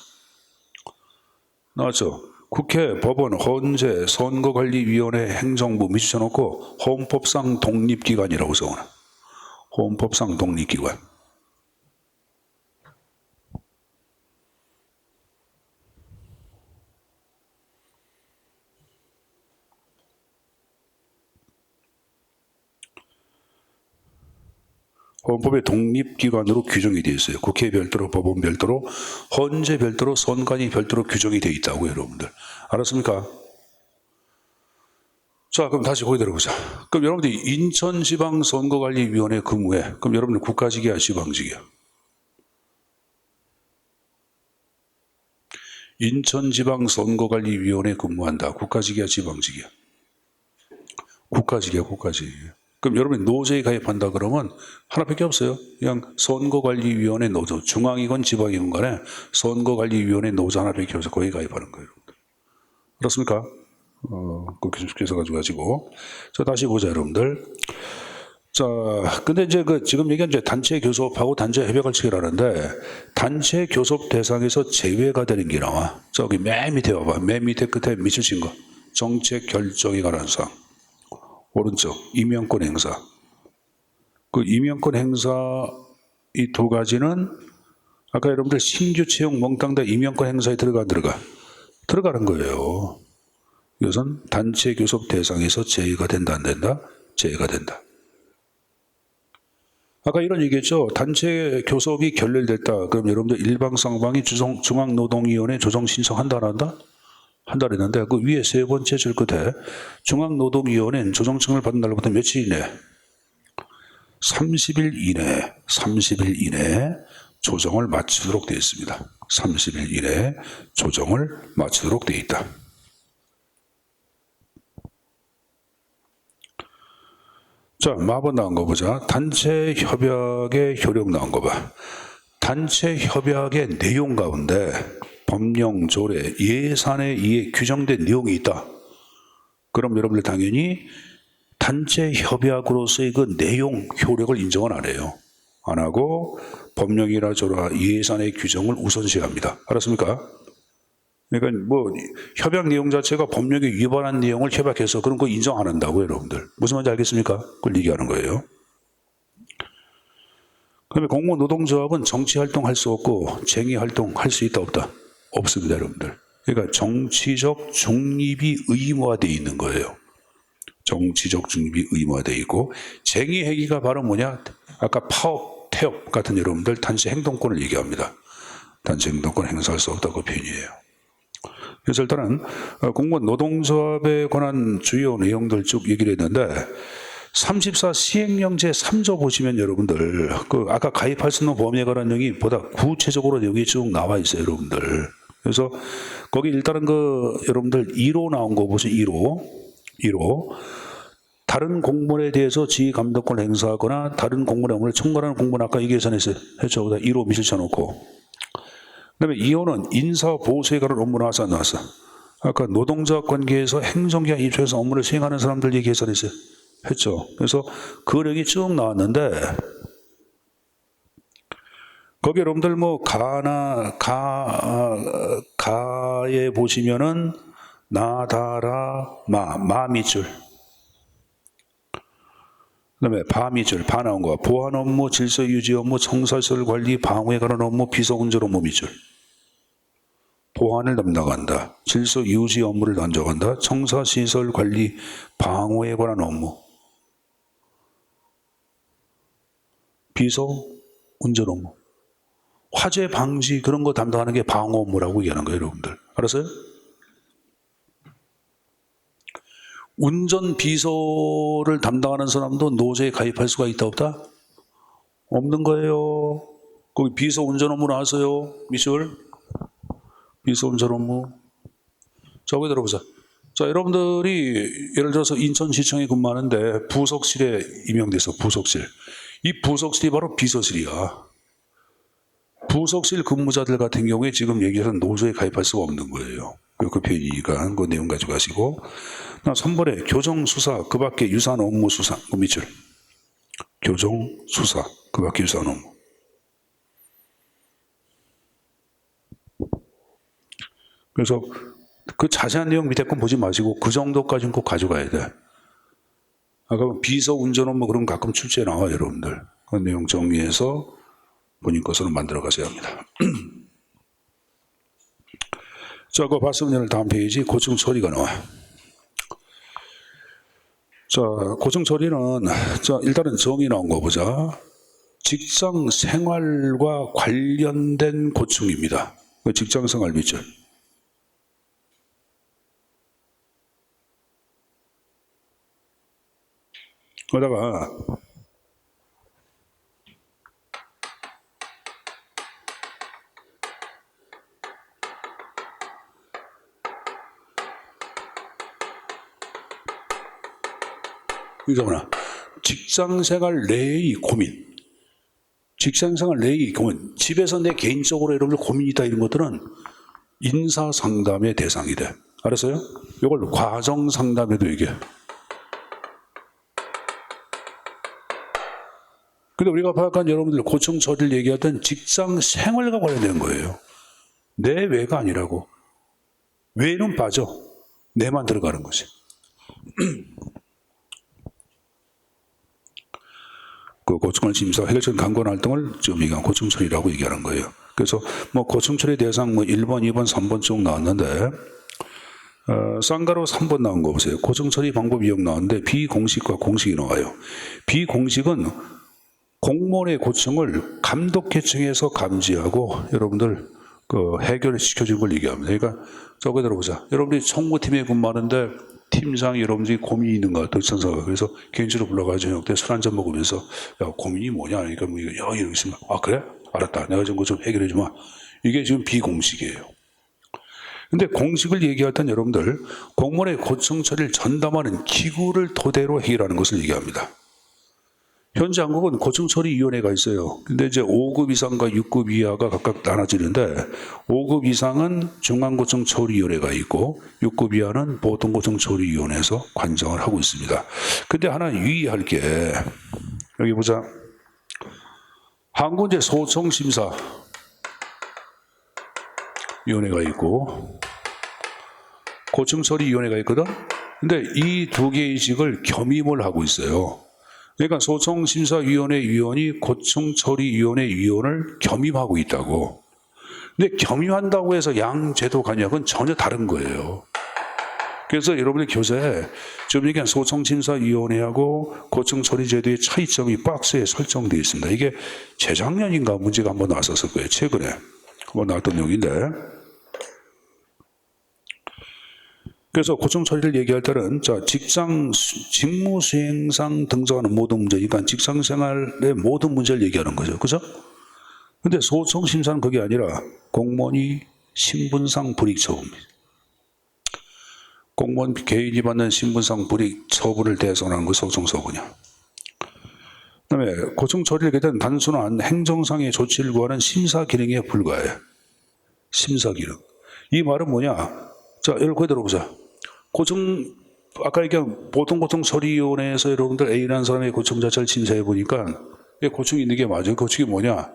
나왔죠? 국회, 법원, 헌재, 선거관리위원회, 행정부 밑줄쳐놓고 헌법상 독립기관이라고 써오나. 헌법상 독립기관. 헌법의 독립기관으로 규정이 되어 있어요. 국회 별도로, 법원 별도로, 헌재 별도로, 선관위 별도로 규정이 되어 있다고 여러분들. 알았습니까? 자, 그럼 다시 거기 들어보자. 그럼 여러분들 인천지방선거관리위원회 근무해. 그럼 여러분들 국가직이야, 지방직이야? 인천지방선거관리위원회 근무한다. 국가직이야, 지방직이야? 국가직이야, 국가직이야. 그럼 여러분이 노조에 가입한다 그러면 하나밖에 없어요. 그냥 선거관리위원회 노조, 중앙이건 지방이건 간에 선거관리위원회 노조 하나밖에 없어서 거기 가입하는 거예요. 그렇습니까? 그렇게 계속해서 가지고. 자, 다시 보자, 여러분들. 자, 근데 이제 지금 얘기한 이제 단체 교섭하고 단체 협약을 체결하는데 단체 교섭 대상에서 제외가 되는 게 나와. 저기 맨 밑에 봐봐. 맨 밑에 끝에 밑줄 친 거. 정책 결정에 관한 사항. 오른쪽 임명권 행사. 그 임명권 행사 이 두 가지는 아까 여러분들 신규 채용 몽땅 다 임명권 행사에 들어가는 거예요. 이것은 단체 교섭 대상에서 제외가 된다 안 된다? 제외가 된다. 아까 이런 얘기했죠. 단체 교섭이 결렬됐다. 그럼 여러분들 일방상방이 중앙노동위원회 조정 신청한다 안 한다? 한다 그랬는데 그 위에 세 번째 줄 끝에 중앙노동위원회는 조정청을 받은 날로부터 며칠 이내? 30일 이내에 조정을 마치도록 되어 있습니다. 30일 이내에 조정을 마치도록 되어 있다. 자, 마번 나온 거 보자. 단체 협약의 효력 나온 거 봐. 단체 협약의 내용 가운데 법령, 조례, 예산에 의해 규정된 내용이 있다. 그럼 여러분들 당연히 단체 협약으로서의 그 내용, 효력을 인정은 안 해요. 안 하고 법령이나 조례, 예산의 규정을 우선시합니다. 알았습니까? 그러니까 협약 내용 자체가 법령에 위반한 내용을 협약해서 그런 거 인정 안 한다고 여러분들. 무슨 말인지 알겠습니까? 그걸 얘기하는 거예요. 그다음에 공무원 노동조합은 정치 활동할 수 없고 쟁의 활동할 수 있다 없다? 없습니다, 여러분들. 그러니까 정치적 중립이 의무화되어 있는 거예요. 정치적 중립이 의무화되어 있고 쟁의 행위가 바로 뭐냐? 아까 파업, 태업 같은 여러분들 단체 행동권을 얘기합니다. 단체 행동권 행사할 수 없다고 표현이에요. 그래서 일단은 공무원 노동조합에 관한 주요 내용들 쭉 얘기를 했는데 34 시행령 제3조 보시면 여러분들 아까 가입할 수 있는 범위에 관한 내용이 보다 구체적으로 내용이 쭉 나와 있어요, 여러분들. 그래서 거기 일단은 여러분들 1호 나온 거 보세요. 1호. 다른 공무원에 대해서 지휘 감독권을 행사하거나 다른 공무원의 업무를 총괄하는 공무원 아까 얘기 예산했죠. 1호 밑을 쳐놓고. 그다음에 2호는 인사 보수에 관한 업무 나왔어 안 나왔어? 아까 노동자 관계에서 행정기관 입장에서 업무를 수행하는 사람들 얘기 예산했어요. 했죠. 그래서 그 내용이 쭉 나왔는데 거기 여러분들 가에 보시면은 나다라 마 밑줄. 그다음에 바 밑줄 바 나온 거 보안 업무, 질서 유지 업무, 청사시설 관리, 방호에 관한 업무, 비서 운전 업무 밑줄. 보안을 담당한다. 질서 유지 업무를 담당한다. 청사시설 관리, 방호에 관한 업무. 비서 운전 업무. 화재 방지 그런 거 담당하는 게 방호 업무라고 얘기하는 거예요, 여러분들. 알았어요? 운전 비서를 담당하는 사람도 노조에 가입할 수가 있다 없다? 없는 거예요. 거기 비서 운전 업무 나왔어요. 미술. 비서 운전 업무. 자, 거기 들어보자. 자, 여러분들이 예를 들어서 인천시청에 근무하는데 부속실에 임명돼서 부속실. 이 부속실이 바로 비서실이야. 부속실 근무자들 같은 경우에 지금 얘기해서 노조에 가입할 수가 없는 거예요. 그 표현이니까 그 내용 가져가시고. 3번에 교정수사, 그 밖에 유사한 업무 수사, 그 밑줄. 교정수사, 그 밖에 유사한 업무. 그래서 그 자세한 내용 밑에 건 보지 마시고 그 정도까지는 꼭 가져가야 돼. 아까 비서 운전 업무 그러면 가끔 출제에 나와요, 여러분들. 그 내용 정리해서 본인 것으로 만들어 가셔야 합니다. 자, 그 봤으면 다음 페이지 고충 처리가 나와요. 자, 고충 처리는 자, 일단은 정의 나온 거 보자. 직장 생활과 관련된 고충입니다. 직장 생활 밑줄. 그러다가 이거구나. 직장생활 내의 고민. 직장생활 내의 고민. 집에서 내 개인적으로 여러분들 고민이 있다 이런 것들은 인사상담의 대상이 돼. 알았어요? 이걸 과정상담에도 얘기해. 근데 우리가 아까 여러분들 고충 처리를 얘기하던 직장 생활과 관련된 거예요. 내 외가 아니라고. 외는 빠져. 내만 들어가는 거지. 그 고충을 심사, 해결적 강권 활동을 지금 얘기한 고충 처리라고 얘기하는 거예요. 그래서 뭐 고충 처리 대상 뭐 1번, 2번, 3번 쭉 나왔는데, 쌍가로 3번 나온 거 보세요. 고충 처리 방법 이용 나왔는데 비공식과 공식이 나와요. 비공식은 공무원의 고충을 감독계층에서 감지하고 여러분들 그 해결시켜주는 걸 얘기합니다. 그러니까 저거 들어보자. 여러분들이 총무팀에 근무하는데 팀장이 여러분들이 고민이 있는 것 같아요. 천사가. 그래서 개인적으로 불러가지고 저녁 때 술 한잔 먹으면서 야, 고민이 뭐냐? 그러니까 뭐, 야, 이러고 있으면 아, 그래? 알았다. 내가 좀 해결해 주마. 이게 지금 비공식이에요. 근데 공식을 얘기할 땐 여러분들 공무원의 고충 처리를 전담하는 기구를 토대로 해결하는 것을 얘기합니다. 현재 한국은 고충처리위원회가 있어요. 근데 이제 5급 이상과 6급 이하가 각각 나눠지는데 5급 이상은 중앙고충처리위원회가 있고 6급 이하는 보통고충처리위원회에서 관장을 하고 있습니다. 근데 하나 유의할 게 여기 보자. 한국 이제 소총심사위원회가 있고 고충처리위원회가 있거든. 근데 이 두 개의 직을 겸임을 하고 있어요. 그러니까 소총심사위원회 위원이 고충처리위원회 위원을 겸임하고 있다고. 근데 겸임한다고 해서 양제도 관역은 전혀 다른 거예요. 그래서 여러분들 교재에 지금 얘기한 소총심사위원회하고 고충처리제도의 차이점이 박스에 설정되어 있습니다. 이게 재작년인가 문제가 한번 나왔었을 거예요. 최근에 한번 나왔던 내용인데. 그래서 고충 처리를 얘기할 때는 자, 직장 직무 수행상 등장하는 모든 문제, 그러니까 직장 생활의 모든 문제를 얘기하는 거죠. 그죠? 근데 소총 심사는 그게 아니라 공무원이 신분상 불이익 처분. 공무원 개인이 받는 신분상 불이익 처분을 대상하는 거 소총 처분이야. 그다음에 고충 처리를 얘기할 때는 단순한 행정상의 조치를 구하는 심사 기능에 불과해. 심사 기능. 이 말은 뭐냐? 자, 이렇게 들어보자. 아까 얘기한 보통고충처리위원회에서 여러분들 A라는 사람의 고충 자체를 심사해 보니까 고충이 있는 게 맞아요. 고충이 뭐냐?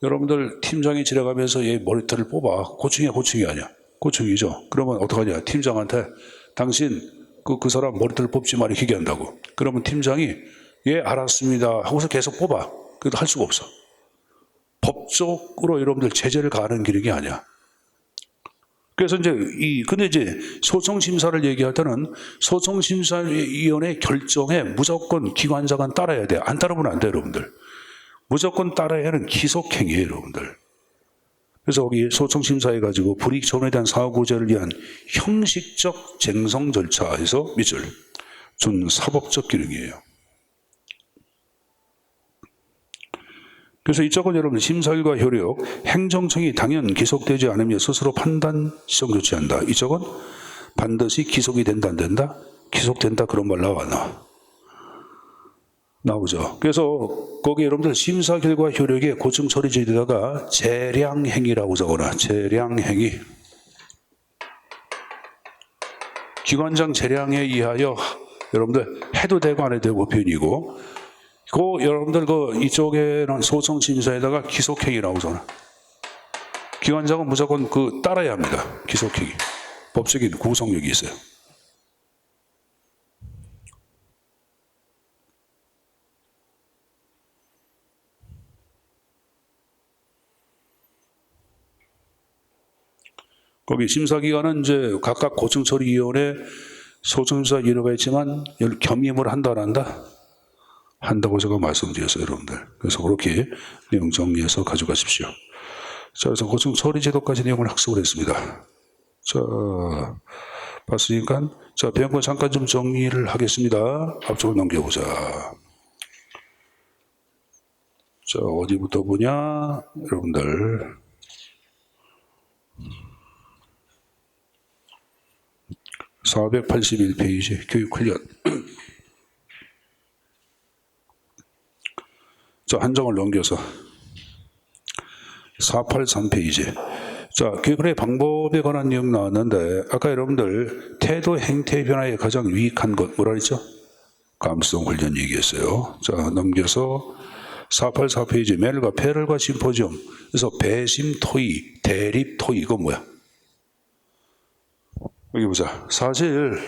여러분들 팀장이 지나가면서 얘 머리털을 뽑아. 고충이야, 고충이 아니야. 고충이죠. 그러면 어떡하냐? 팀장한테 당신 그 사람 머리털을 뽑지 마 이렇게 얘기한다고. 그러면 팀장이 예, 알았습니다 하고서 계속 뽑아. 그래도 할 수가 없어. 법적으로 여러분들 제재를 가하는 기능이 아니야. 그래서 근데 이제 소총심사를 얘기할 때는 소총심사위원회 결정에 무조건 기관장은 따라야 돼. 안 따르면 안 돼, 여러분들. 무조건 따라야 하는 기속행위예요, 여러분들. 그래서 거기 소총심사해 가지고 불이익 처분에 대한 사후구제를 위한 형식적 쟁성 절차에서 밑줄 준 사법적 기능이에요. 그래서 이쪽은 여러분 심사일과 효력, 행정청이 당연 기속되지 않으며 스스로 판단, 시정 조치한다. 이쪽은 반드시 기속이 된다, 안 된다? 기속된다 그런 말 나와. 나오죠. 그래서 거기 여러분들 심사 결과 효력에 고층 처리제에다가 재량행위라고 적어놔. 재량행위. 기관장 재량에 의하여 여러분들 해도 되고 안 해도 되고 표현이고, 그 여러분들 그 이쪽에는 소청 심사에다가 기속행위라고 적어놔. 기관장은 무조건 그 따라야 합니다. 기속행위. 법적인 구속력이 있어요. 거기 심사기관은 이제 각각 고층처리위원회 소청심사 위원회가 있지만 겸임을 한다 안 한다? 한다고 제가 말씀드렸어요, 여러분들. 그래서 그렇게 내용 정리해서 가져가십시오. 자, 그래서 고층처리제도까지 내용을 학습을 했습니다. 자, 봤으니까 자, 배운 거 잠깐 좀 정리를 하겠습니다. 앞쪽으로 넘겨보자. 자, 어디부터 보냐, 여러분들. 481페이지 교육훈련. 자, 한 장을 넘겨서 483페이지. 자, 교육훈련의 방법에 관한 내용 나왔는데 아까 여러분들 태도 행태 변화에 가장 유익한 것 뭐라 그랬죠? 감수성 훈련 얘기했어요. 자, 넘겨서 484페이지 매를과 패럴과 심포지엄. 그래서 배심 토의, 대립 토의 이건 뭐야? 여기 보자. 사실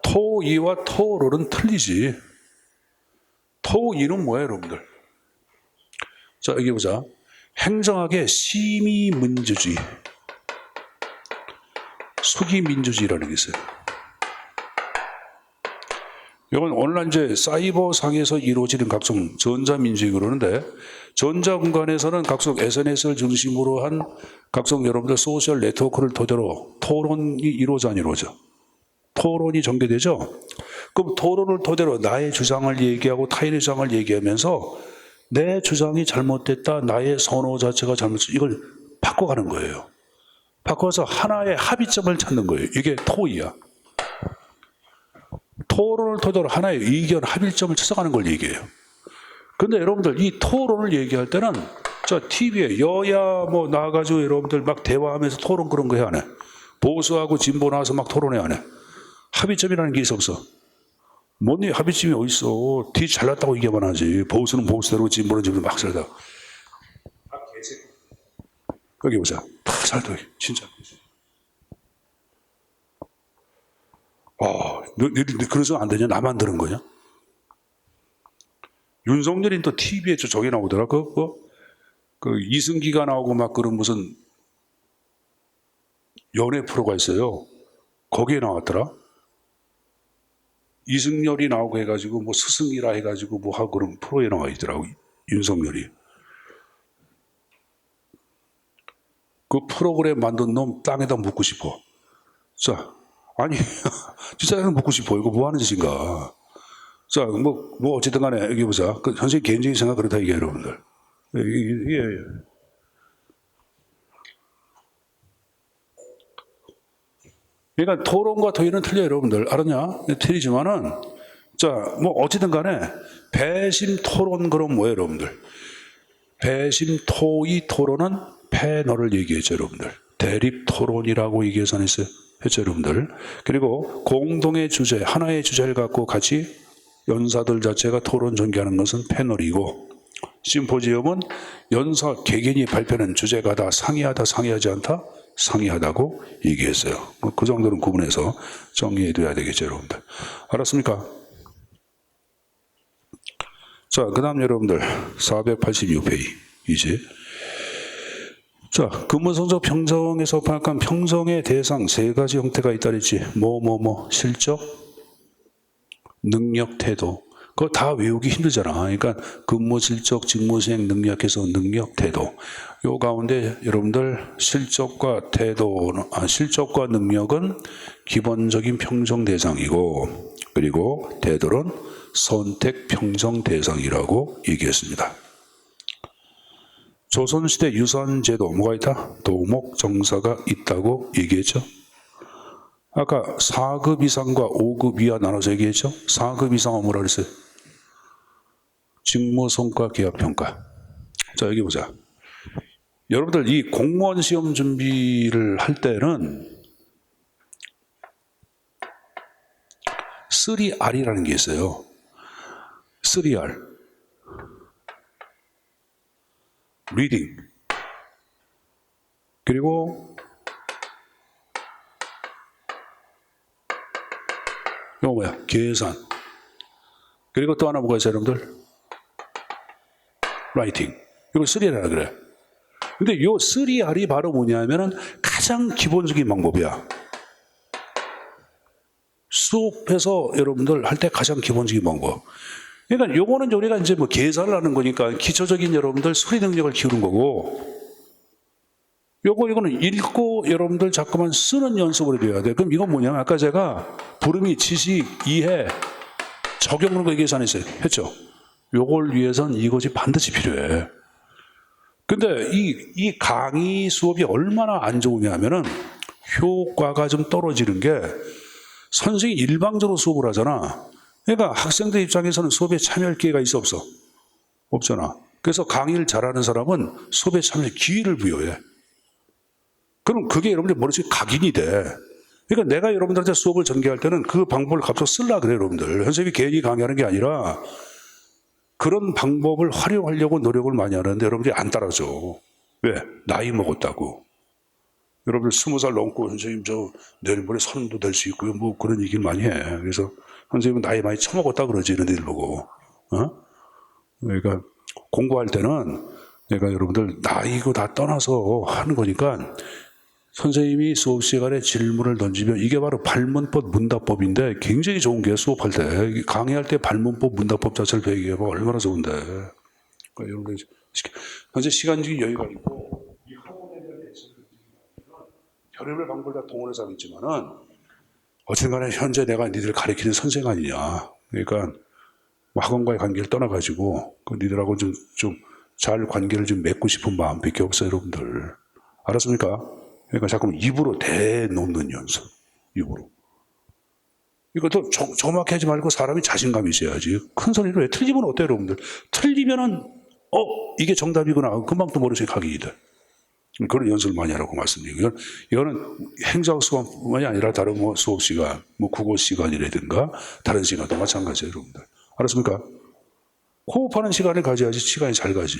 토의와 토론은 틀리지. 토의는 뭐예요, 여러분들? 자, 여기 보자. 행정학의 심의민주주의, 수기민주주의라는 게 있어요. 이건 오늘날 이제 사이버상에서 이루어지는 각종 전자민주주의 그러는데, 전자공간에서는 각종 SNS를 중심으로 한 각종 여러분들 소셜 네트워크를 토대로 토론이 이루어져 안 이루어져? 토론이 전개되죠? 그럼 토론을 토대로 나의 주장을 얘기하고 타인의 주장을 얘기하면서 내 주장이 잘못됐다, 나의 선호 자체가 잘못됐다, 이걸 바꿔가는 거예요. 바꿔서 하나의 합의점을 찾는 거예요. 이게 토의야. 토론을 토대로 하나의 의견, 합의점을 찾아가는 걸 얘기해요. 근데 여러분들 이 토론을 얘기할 때는 저 TV에 여야 뭐 나와가지고 여러분들 막 대화하면서 토론 그런 거 해 안 해? 보수하고 진보 나와서 막 토론해 안 해? 합의점이라는 게 있어 없어? 뭔 합의점이 어딨어? 뒤 잘났다고 얘기만 하지. 보수는 보수대로 진보는 진보대로 막 살다. 여기 보자. 다 살다 진짜. 너희들 그래서 안 되냐? 나만 들은 거냐? 윤석열이 또 TV에 저기 나오더라. 그 이승기가 나오고 막 그런 무슨 연애 프로가 있어요. 거기에 나왔더라. 이승열이 나오고 해가지고 뭐 스승이라 해가지고 뭐 하고 그런 프로에 나와 있더라고. 윤석열이. 그 프로그램 만든 놈 땅에다 묻고 싶어. 자, 아니 진짜 묻고 싶어. 이거 뭐 하는 짓인가. 자, 뭐 어쨌든 간에 여기 보자. 그 선생님 개인적인 생각 그렇다 이게 여러분들. 예. 그러니까 토론과 토의는 틀려요, 여러분들. 알았냐? 틀리지만은 자, 뭐 어쨌든 간에 배심 토론 그럼 뭐예요, 여러분들? 배심 토의 토론은 패널을 얘기했죠, 여러분들. 대립 토론이라고 얘기해서 안 했어요. 했죠, 여러분들. 그리고 공동의 주제, 하나의 주제를 갖고 같이 연사들 자체가 토론 전개하는 것은 패널이고, 심포지엄은 연사 개개인이 발표하는 주제가 다 상이하다, 상이하지 않다, 상이하다고 얘기했어요. 그 정도는 구분해서 정리해둬야 되겠죠, 여러분들. 알았습니까? 자, 그 다음 여러분들 486페이지 이제 자, 근본성적 평정에서 파악한 평정의 대상 세 가지 형태가 있다 그랬지. 실적, 능력, 태도. 그거 다 외우기 힘들잖아. 그러니까 근무, 실적, 직무 수행, 능력에서 능력, 태도. 요 가운데 여러분들 실적과 태도는, 실적과 능력은 기본적인 평정 대상이고, 그리고 태도는 선택 평정 대상이라고 얘기했습니다. 조선시대 유산제도 뭐가 있다? 도목정사가 있다고 얘기했죠. 아까 4급 이상과 5급 이하 나눠서 얘기했죠? 4급 이상은 뭐라 그랬어요? 직무 성과 계약 평가. 자, 여기 보자. 여러분들 이 공무원 시험 준비를 할 때는 3R이라는 게 있어요. 3R. 리딩. 그리고 이거 뭐야? 계산. 그리고 또 하나 뭐가 있어요, 여러분들? 라이팅. 이걸 3R이라 그래. 근데 이 3R이 바로 뭐냐면은 가장 기본적인 방법이야. 수업에서 여러분들 할 때 가장 기본적인 방법. 그러니까 요거는 우리가 이제 뭐 계산을 하는 거니까 기초적인 여러분들 수리 능력을 키우는 거고, 이거는 읽고 여러분들 자꾸만 쓰는 연습을 해야 돼. 그럼 이건 뭐냐면 아까 제가 부름이 지식, 이해, 적용하는 거 얘기했어요. 했죠? 요걸 위해선 이것이 반드시 필요해. 근데 이 강의 수업이 얼마나 안 좋으냐면은 효과가 좀 떨어지는 게 선생님이 일방적으로 수업을 하잖아. 그러니까 학생들 입장에서는 수업에 참여할 기회가 있어 없어? 없잖아. 그래서 강의를 잘하는 사람은 수업에 참여할 기회를 부여해. 그럼 그게 여러분들 머릿속에 각인이 돼. 그러니까 내가 여러분들한테 수업을 전개할 때는 그 방법을 갑자기 쓰려고 그래요, 여러분들. 선생님이 괜히 강의하는 게 아니라 그런 방법을 활용하려고 노력을 많이 하는데 여러분들이 안 따라줘. 왜? 나이 먹었다고. 여러분들 20살 넘고 선생님 저 내일 모레 30도 될 수 있고요. 뭐 그런 얘기를 많이 해. 그래서 선생님은 나이 많이 처먹었다 그러지, 이런 애들 보고. 그러니까 공부할 때는 내가 여러분들 나이고 다 떠나서 하는 거니까 선생님이 수업 시간에 질문을 던지면 이게 바로 발문법 문답법인데 굉장히 좋은 게 수업할 때 강의할 때 발문법 문답법 자체를 배우기가 얼마나 좋은데. 그러니까 여러분들 현재 시간적인 여유가 있고 이 학원에 대한 대책을 별의별 방법을 다 동원해서 하겠지만은 어쨌든 간에 현재 내가 니들 가르치는 선생 아니냐. 그러니까 학원과의 관계를 떠나가지고 그 니들하고 좀 잘 관계를 좀 맺고 싶은 마음밖에 없어요, 여러분들. 알았습니까? 그러니까 자꾸만 입으로 대놓는 연습. 입으로. 이것도 정확히 하지 말고 사람이 자신감이 있어야지. 큰 소리로 해. 틀리면 어때요, 여러분들? 틀리면은 이게 정답이구나. 금방 또 머릿속에 각인이 돼. 그런 연습을 많이 하라고 말씀드리고요. 이거는 행정 수업뿐만이 아니라 다른 뭐 수업 시간, 뭐 국어 시간이라든가 다른 시간도 마찬가지예요, 여러분들. 알았습니까? 호흡하는 시간을 가져야지 시간이 잘 가지.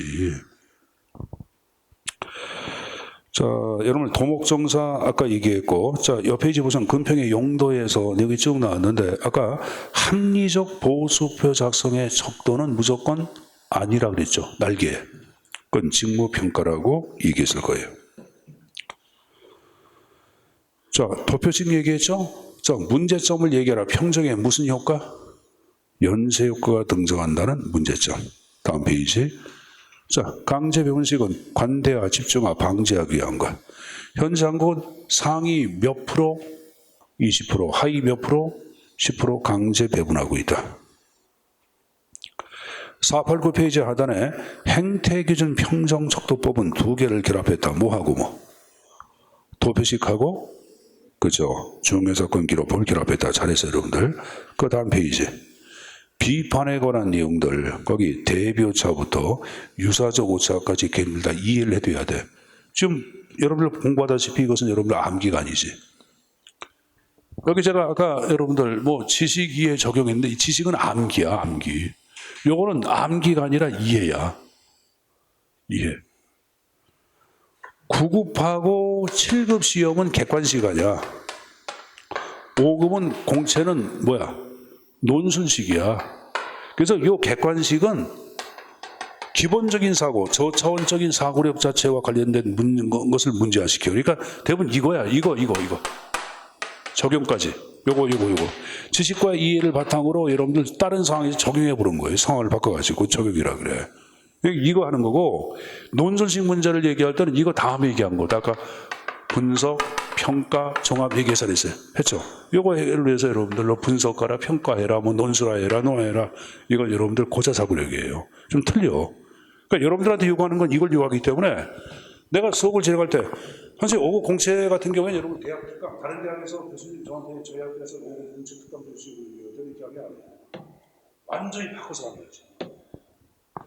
자, 여러분 도목정사 아까 얘기했고, 자, 옆 페이지 보시면 근평의 용도에서 여기 쭉 나왔는데 아까 합리적 보수표 작성의 척도는 무조건 아니라 그랬죠. 날개. 그건 직무평가라고 얘기했을 거예요. 자, 도표식 얘기했죠? 자, 문제점을 얘기하라. 평정에 무슨 효과? 연쇄 효과가 등장한다는 문제점. 다음 페이지. 자, 강제 배분식은 관대화, 집중화, 방지하기 위한 것. 현재 한국은 상위 몇 프로? 20%, 하위 몇 프로? 10% 강제 배분하고 있다. 489 페이지 하단에 행태기준 평정척도법은 두 개를 결합했다. 뭐하고 뭐? 도표식하고 그죠? 중요사건 기록법을 결합했다. 잘했어요, 여러분들. 그 다음 페이지. 비판에 관한 내용들, 거기 대비오차부터 유사적 오차까지 개념을 다 이해를 해둬야 돼. 지금 여러분들 공부하다시피 이것은 여러분들 암기가 아니지. 여기 제가 아까 여러분들 뭐 지식 이해 적용했는데 이 지식은 암기야, 암기. 요거는 암기가 아니라 이해야. 이해. 9급하고 7급 시험은 객관식 아니야. 5급은 공채는 뭐야? 논술식이야. 그래서 이 객관식은 기본적인 사고, 저차원적인 사고력 자체와 관련된 것을 문제화시켜. 그러니까 대부분 이거야. 이거. 적용까지. 요거. 지식과 이해를 바탕으로 여러분들 다른 상황에서 적용해 보는 거예요. 상황을 바꿔가지고 적용이라 그래. 이거 하는 거고, 논술식 문제를 얘기할 때는 이거 다음에 얘기한 거다. 아까 분석, 평가, 종합 회계사 했어요. 했죠? 요거 해결을 위해서 여러분들로 분석하라, 평가해라, 뭐 논술화해라, 노해라. 이걸 여러분들 고자사고력이에요. 좀 틀려. 그러니까 여러분들한테 요구하는 건 이걸 요구하기 때문에 내가 수업을 진행할 때 현재 5급 공채 같은 경우에는 여러분 대학 특강, 다른 대학에서 교수님 저한테 저희 학교에서 5급 공채 특강 주시고 저는 이렇게 하면 완전히 바꿔서 하는 거지.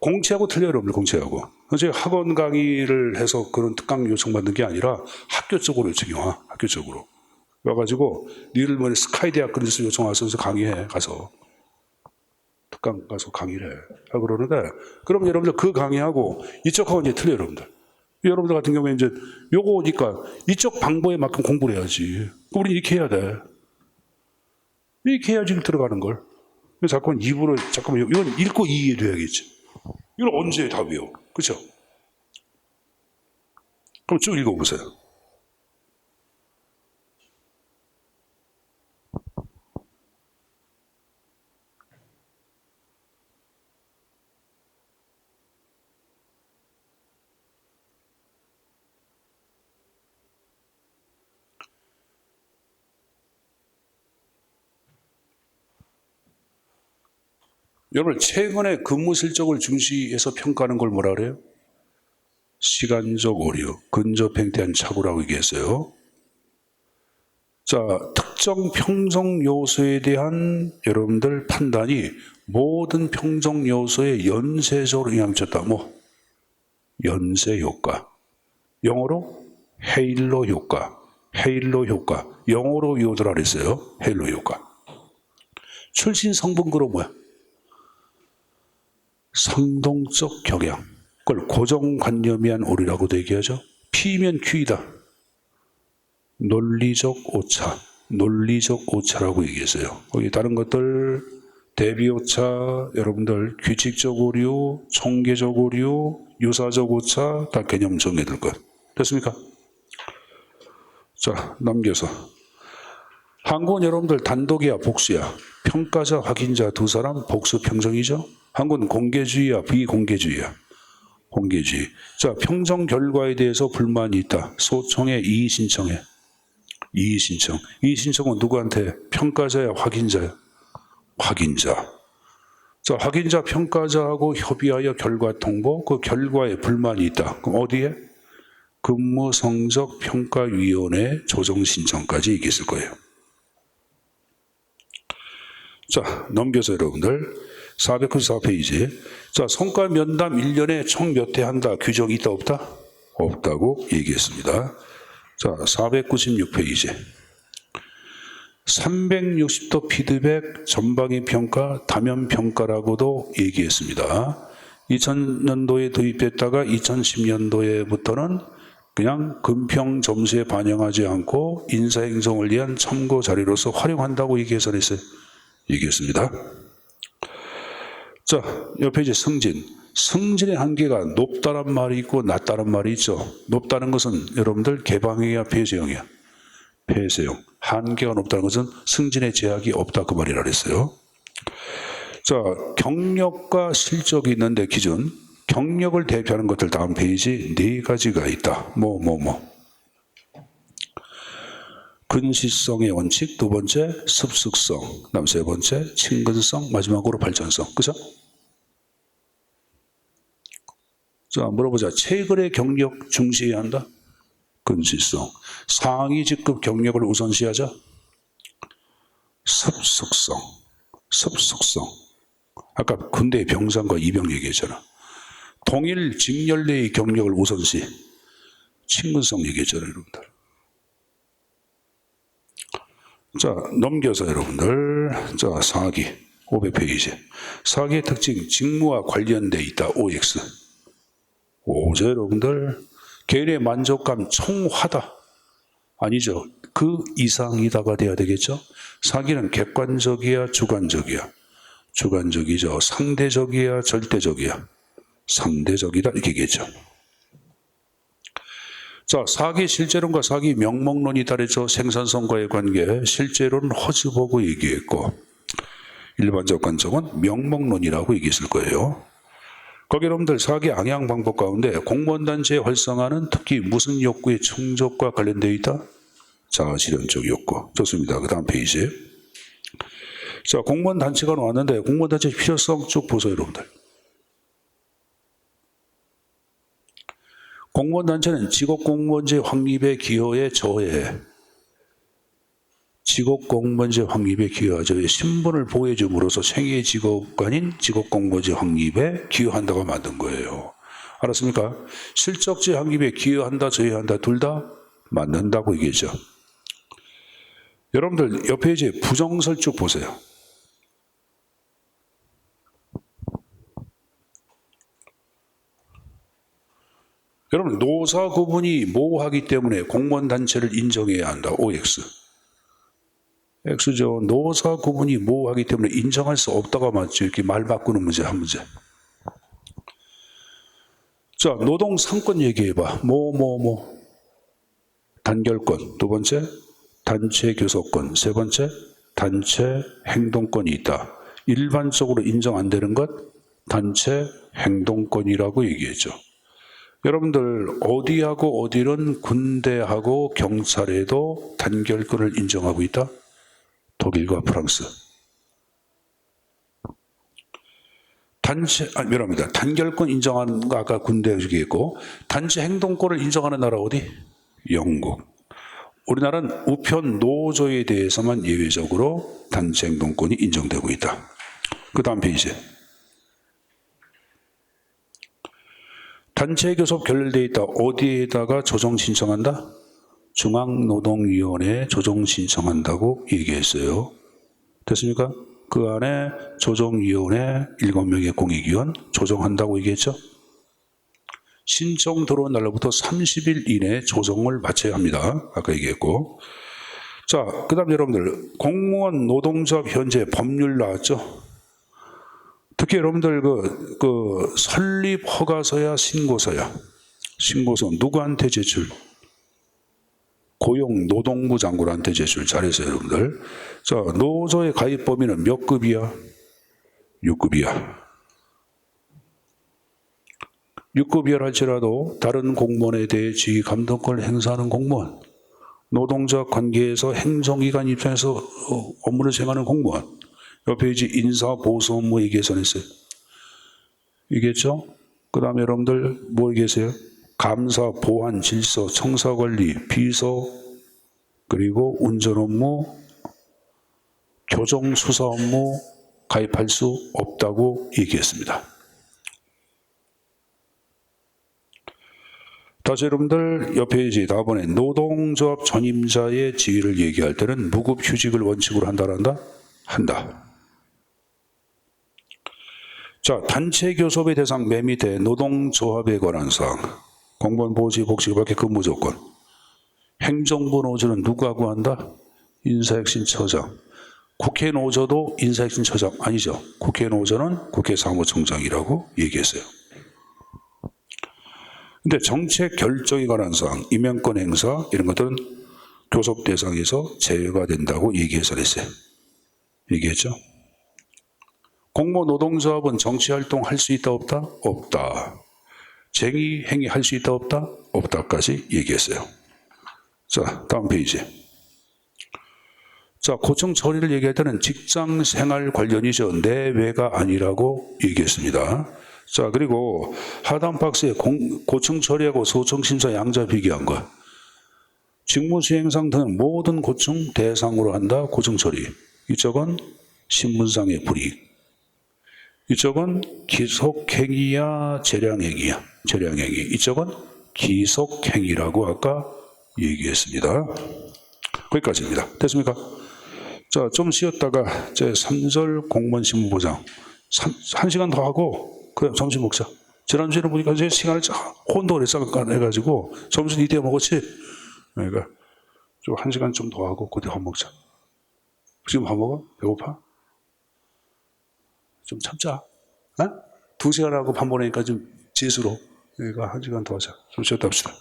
공채하고 틀려요, 여러분들. 공채하고. 현재 학원 강의를 해서 그런 특강 요청받는 게 아니라 학교 쪽으로 요청이 와. 학교 쪽으로. 와가지고 니들 뭐 스카이 대학 그런 데서 요청 와서 강의해. 가서. 특강 가서 강의를 해. 하고 그러는데 그러면 여러분들 그 강의하고 이쪽하고 이제 틀려요, 여러분들. 여러분들 같은 경우에 이제 요거 오니까 이쪽 방법에 맞게 공부를 해야지. 우리 이렇게 해야 돼. 이렇게 해야지 들어가는 걸. 그래서 자꾸만 입으로, 잠깐만, 이건 읽고 이해돼야겠지. 이걸 언제 다 외워? 그렇죠? 그럼 쭉 읽어보세요. 여러분, 최근에 근무 실적을 중시해서 평가하는 걸 뭐라 그래요? 시간적 오류, 근접행에 대한 착오라고 얘기했어요. 자, 특정 평정 요소에 대한 여러분들 판단이 모든 평정 요소에 연쇄적으로 영향을 미쳤다. 뭐? 연쇄 효과. 영어로 헤일로 효과. 헤일로 효과. 영어로 외우더라 그랬어요. 헤일로 효과. 출신 성분그룹 뭐야? 상동적 경향. 그걸 고정관념에 의한 오류라고도 얘기하죠. P면 Q이다. 논리적 오차. 논리적 오차라고 얘기했어요. 거기 다른 것들 대비 오차, 여러분들 규칙적 오류, 총계적 오류, 유사적 오차 다 개념 정해둘 것. 됐습니까? 자, 넘겨서. 한국은 여러분들 단독이야, 복수야? 평가자, 확인자 두 사람 복수 평정이죠? 한국은 공개주의야, 비공개주의야? 공개주의. 자, 평정 결과에 대해서 불만이 있다. 소청해, 이의 신청해. 이의 신청. 이의 신청은 누구한테? 평가자야, 확인자야? 확인자. 자, 확인자, 평가자하고 협의하여 결과 통보. 그 결과에 불만이 있다. 그럼 어디에? 근무 성적 평가위원회 조정 신청까지 얘기했을 거예요. 자, 넘겨서 여러분들 494페이지. 자, 성과 면담 1년에 총 몇 회 한다. 규정이 있다 없다? 없다고 얘기했습니다. 자, 496페이지. 360도 피드백, 전방위 평가, 다면 평가라고도 얘기했습니다. 2000년도에 도입됐다가 2010년도에부터는 그냥 금평 점수에 반영하지 않고 인사행정을 위한 참고 자료로서 활용한다고 얘기했어요. 얘기했습니다. 자, 옆에 이제 승진. 승진의 한계가 높다란 말이 있고 낮다란 말이 있죠. 높다는 것은 여러분들 개방형이야, 폐쇄형이야? 폐쇄형. 한계가 높다는 것은 승진의 제약이 없다 그 말이라 그랬어요. 자, 경력과 실적이 있는데 기준. 경력을 대표하는 것들 다음 페이지 4가지가 있다. 근시성의 원칙, 두 번째 습득성, 그다음 세 번째 친근성, 마지막으로 발전성. 그죠? 자, 물어보자. 최근의 경력 중시해야 한다? 근시성. 상위 직급 경력을 우선시하자? 습득성. 습득성. 아까 군대 병상과 이병 얘기했잖아. 동일 직렬내의 경력을 우선시. 친근성 얘기했잖아요, 여러분들. 자, 넘겨서 여러분들. 자, 사기. 500페이지. 사기의 특징, 직무와 관련돼 있다. OX. 오제 여러분들. 개인의 만족감 총화다. 아니죠. 그 이상이다가 돼야 되겠죠. 사기는 객관적이야, 주관적이야? 주관적이죠. 상대적이야, 절대적이야? 상대적이다 이렇게 얘기했죠. 자, 사기 실제론과 사기 명목론이 다르죠. 생산성과의 관계. 실제로는 허즈보고 얘기했고 일반적 관점은 명목론이라고 얘기했을 거예요. 거기 여러분들 사기 악양 방법 가운데 공무원단체의 활성화는 특히 무슨 욕구의 충족과 관련되어 있다? 자아실현적 욕구. 좋습니다. 그 다음 페이지. 자, 공무원 단체가 나왔는데 공무원 단체 필요성 쭉 보세요, 여러분들. 공무원단체는 직업공무원제 확립의 기여에 저해, 직업공무원제 확립에 기여하죠. 신분을 보호해줌으로써 생애 직업관인 직업공무원제 확립에 기여한다고 만든 거예요. 알았습니까? 실적제 확립에 기여한다, 저해한다, 둘 다 맞는다고 얘기했죠. 여러분들 옆에 이제 부정설 쭉 보세요. 여러분 노사 구분이 모호하기 때문에 공무원단체를 인정해야 한다. OX. X죠. 노사 구분이 모호하기 때문에 인정할 수 없다가 맞죠. 이렇게 말 바꾸는 문제 한 문제. 자, 노동 3권 얘기해봐. 단결권. 두 번째, 단체 교섭권. 세 번째, 단체 행동권이 있다. 일반적으로 인정 안 되는 것, 단체 행동권이라고 얘기했죠. 여러분들 어디하고 어디는 군대하고 경찰에도 단결권을 인정하고 있다? 독일과 프랑스. 미안합니다. 단결권 인정하는 거 아까 군대 얘기했고, 단체 행동권을 인정하는 나라 어디? 영국. 우리나라는 우편 노조에 대해서만 예외적으로 단체 행동권이 인정되고 있다. 그 다음 페이지. 단체 교섭 결렬되어 있다. 어디에다가 조정 신청한다? 중앙노동위원회에 조정 신청한다고 얘기했어요. 됐습니까? 그 안에 조정위원회 7명의 공익위원 조정한다고 얘기했죠. 신청 들어온 날로부터 30일 이내에 조정을 마쳐야 합니다. 아까 얘기했고. 자, 그 다음 여러분들 공무원 노동조합 현재 법률 나왔죠. 특히 여러분들 그 설립 허가서야 신고서야. 신고서 누구한테 제출? 고용노동부 장관한테 제출. 잘했어요 여러분들. 자, 노조의 가입 범위는 몇 급이야? 6급이야. 6급이라 할지라도 다른 공무원에 대해 지휘 감독권을 행사하는 공무원, 노동조합 관계에서 행정기관 입장에서 업무를 수행하는 공무원, 옆에 이제 인사보수 업무 얘기해서 얘기했죠? 그 다음에 여러분들 뭐 얘기했어요? 감사, 보안, 질서, 청사관리, 비서, 그리고 운전 업무, 교정, 수사 업무 가입할 수 없다고 얘기했습니다. 다시 여러분들 옆에 이제 다음번에 노동조합 전임자의 지위를 얘기할 때는 무급휴직을 원칙으로 한다? 한다. 자, 단체 교섭의 대상 맨 밑에 노동조합에 관한 사항, 공무원 보호지 복지밖에 근무 조건, 행정부 노조는 누구하고 한다? 인사혁신처장. 국회 노조도 인사혁신처장 아니죠. 국회 노조는 국회 사무총장이라고 얘기했어요. 근데 정책 결정에 관한 사항, 임명권 행사 이런 것들은 교섭 대상에서 제외가 된다고 얘기해서 했어요. 얘기했죠. 공무원 노동조합은 정치활동 할 수 있다 없다? 없다. 쟁의 행위 할 수 있다 없다? 없다까지 얘기했어요. 자, 다음 페이지. 자, 고청 처리를 얘기할 때는 직장 생활 관련이죠. 내외가 아니라고 얘기했습니다. 자, 그리고 하단 박스에 고청 처리하고 소청 심사 양자 비교한 거. 직무 수행상 등 모든 고청 대상으로 한다. 고청 처리. 이쪽은 신분상의 불이익. 이쪽은 기속행위야 재량행위야. 재량행위. 이쪽은 기속행위라고 아까 얘기했습니다. 거기까지입니다. 됐습니까? 자, 좀 쉬었다가 제 3절 공무원 신분보장 1시간 더 하고 그래 점심 먹자. 지난주에는 보니까 제 시간을 혼돈을 해가지고 점심 이때 먹었지. 그러니까 좀 1시간 좀 더 하고 그때 밥 먹자. 지금 밥 먹어? 배고파? 좀 참자. 어? 2시간 하고 밥 먹으니까 좀 지수로. 그러니까 1시간 더 하자. 좀 쉬었다 합시다.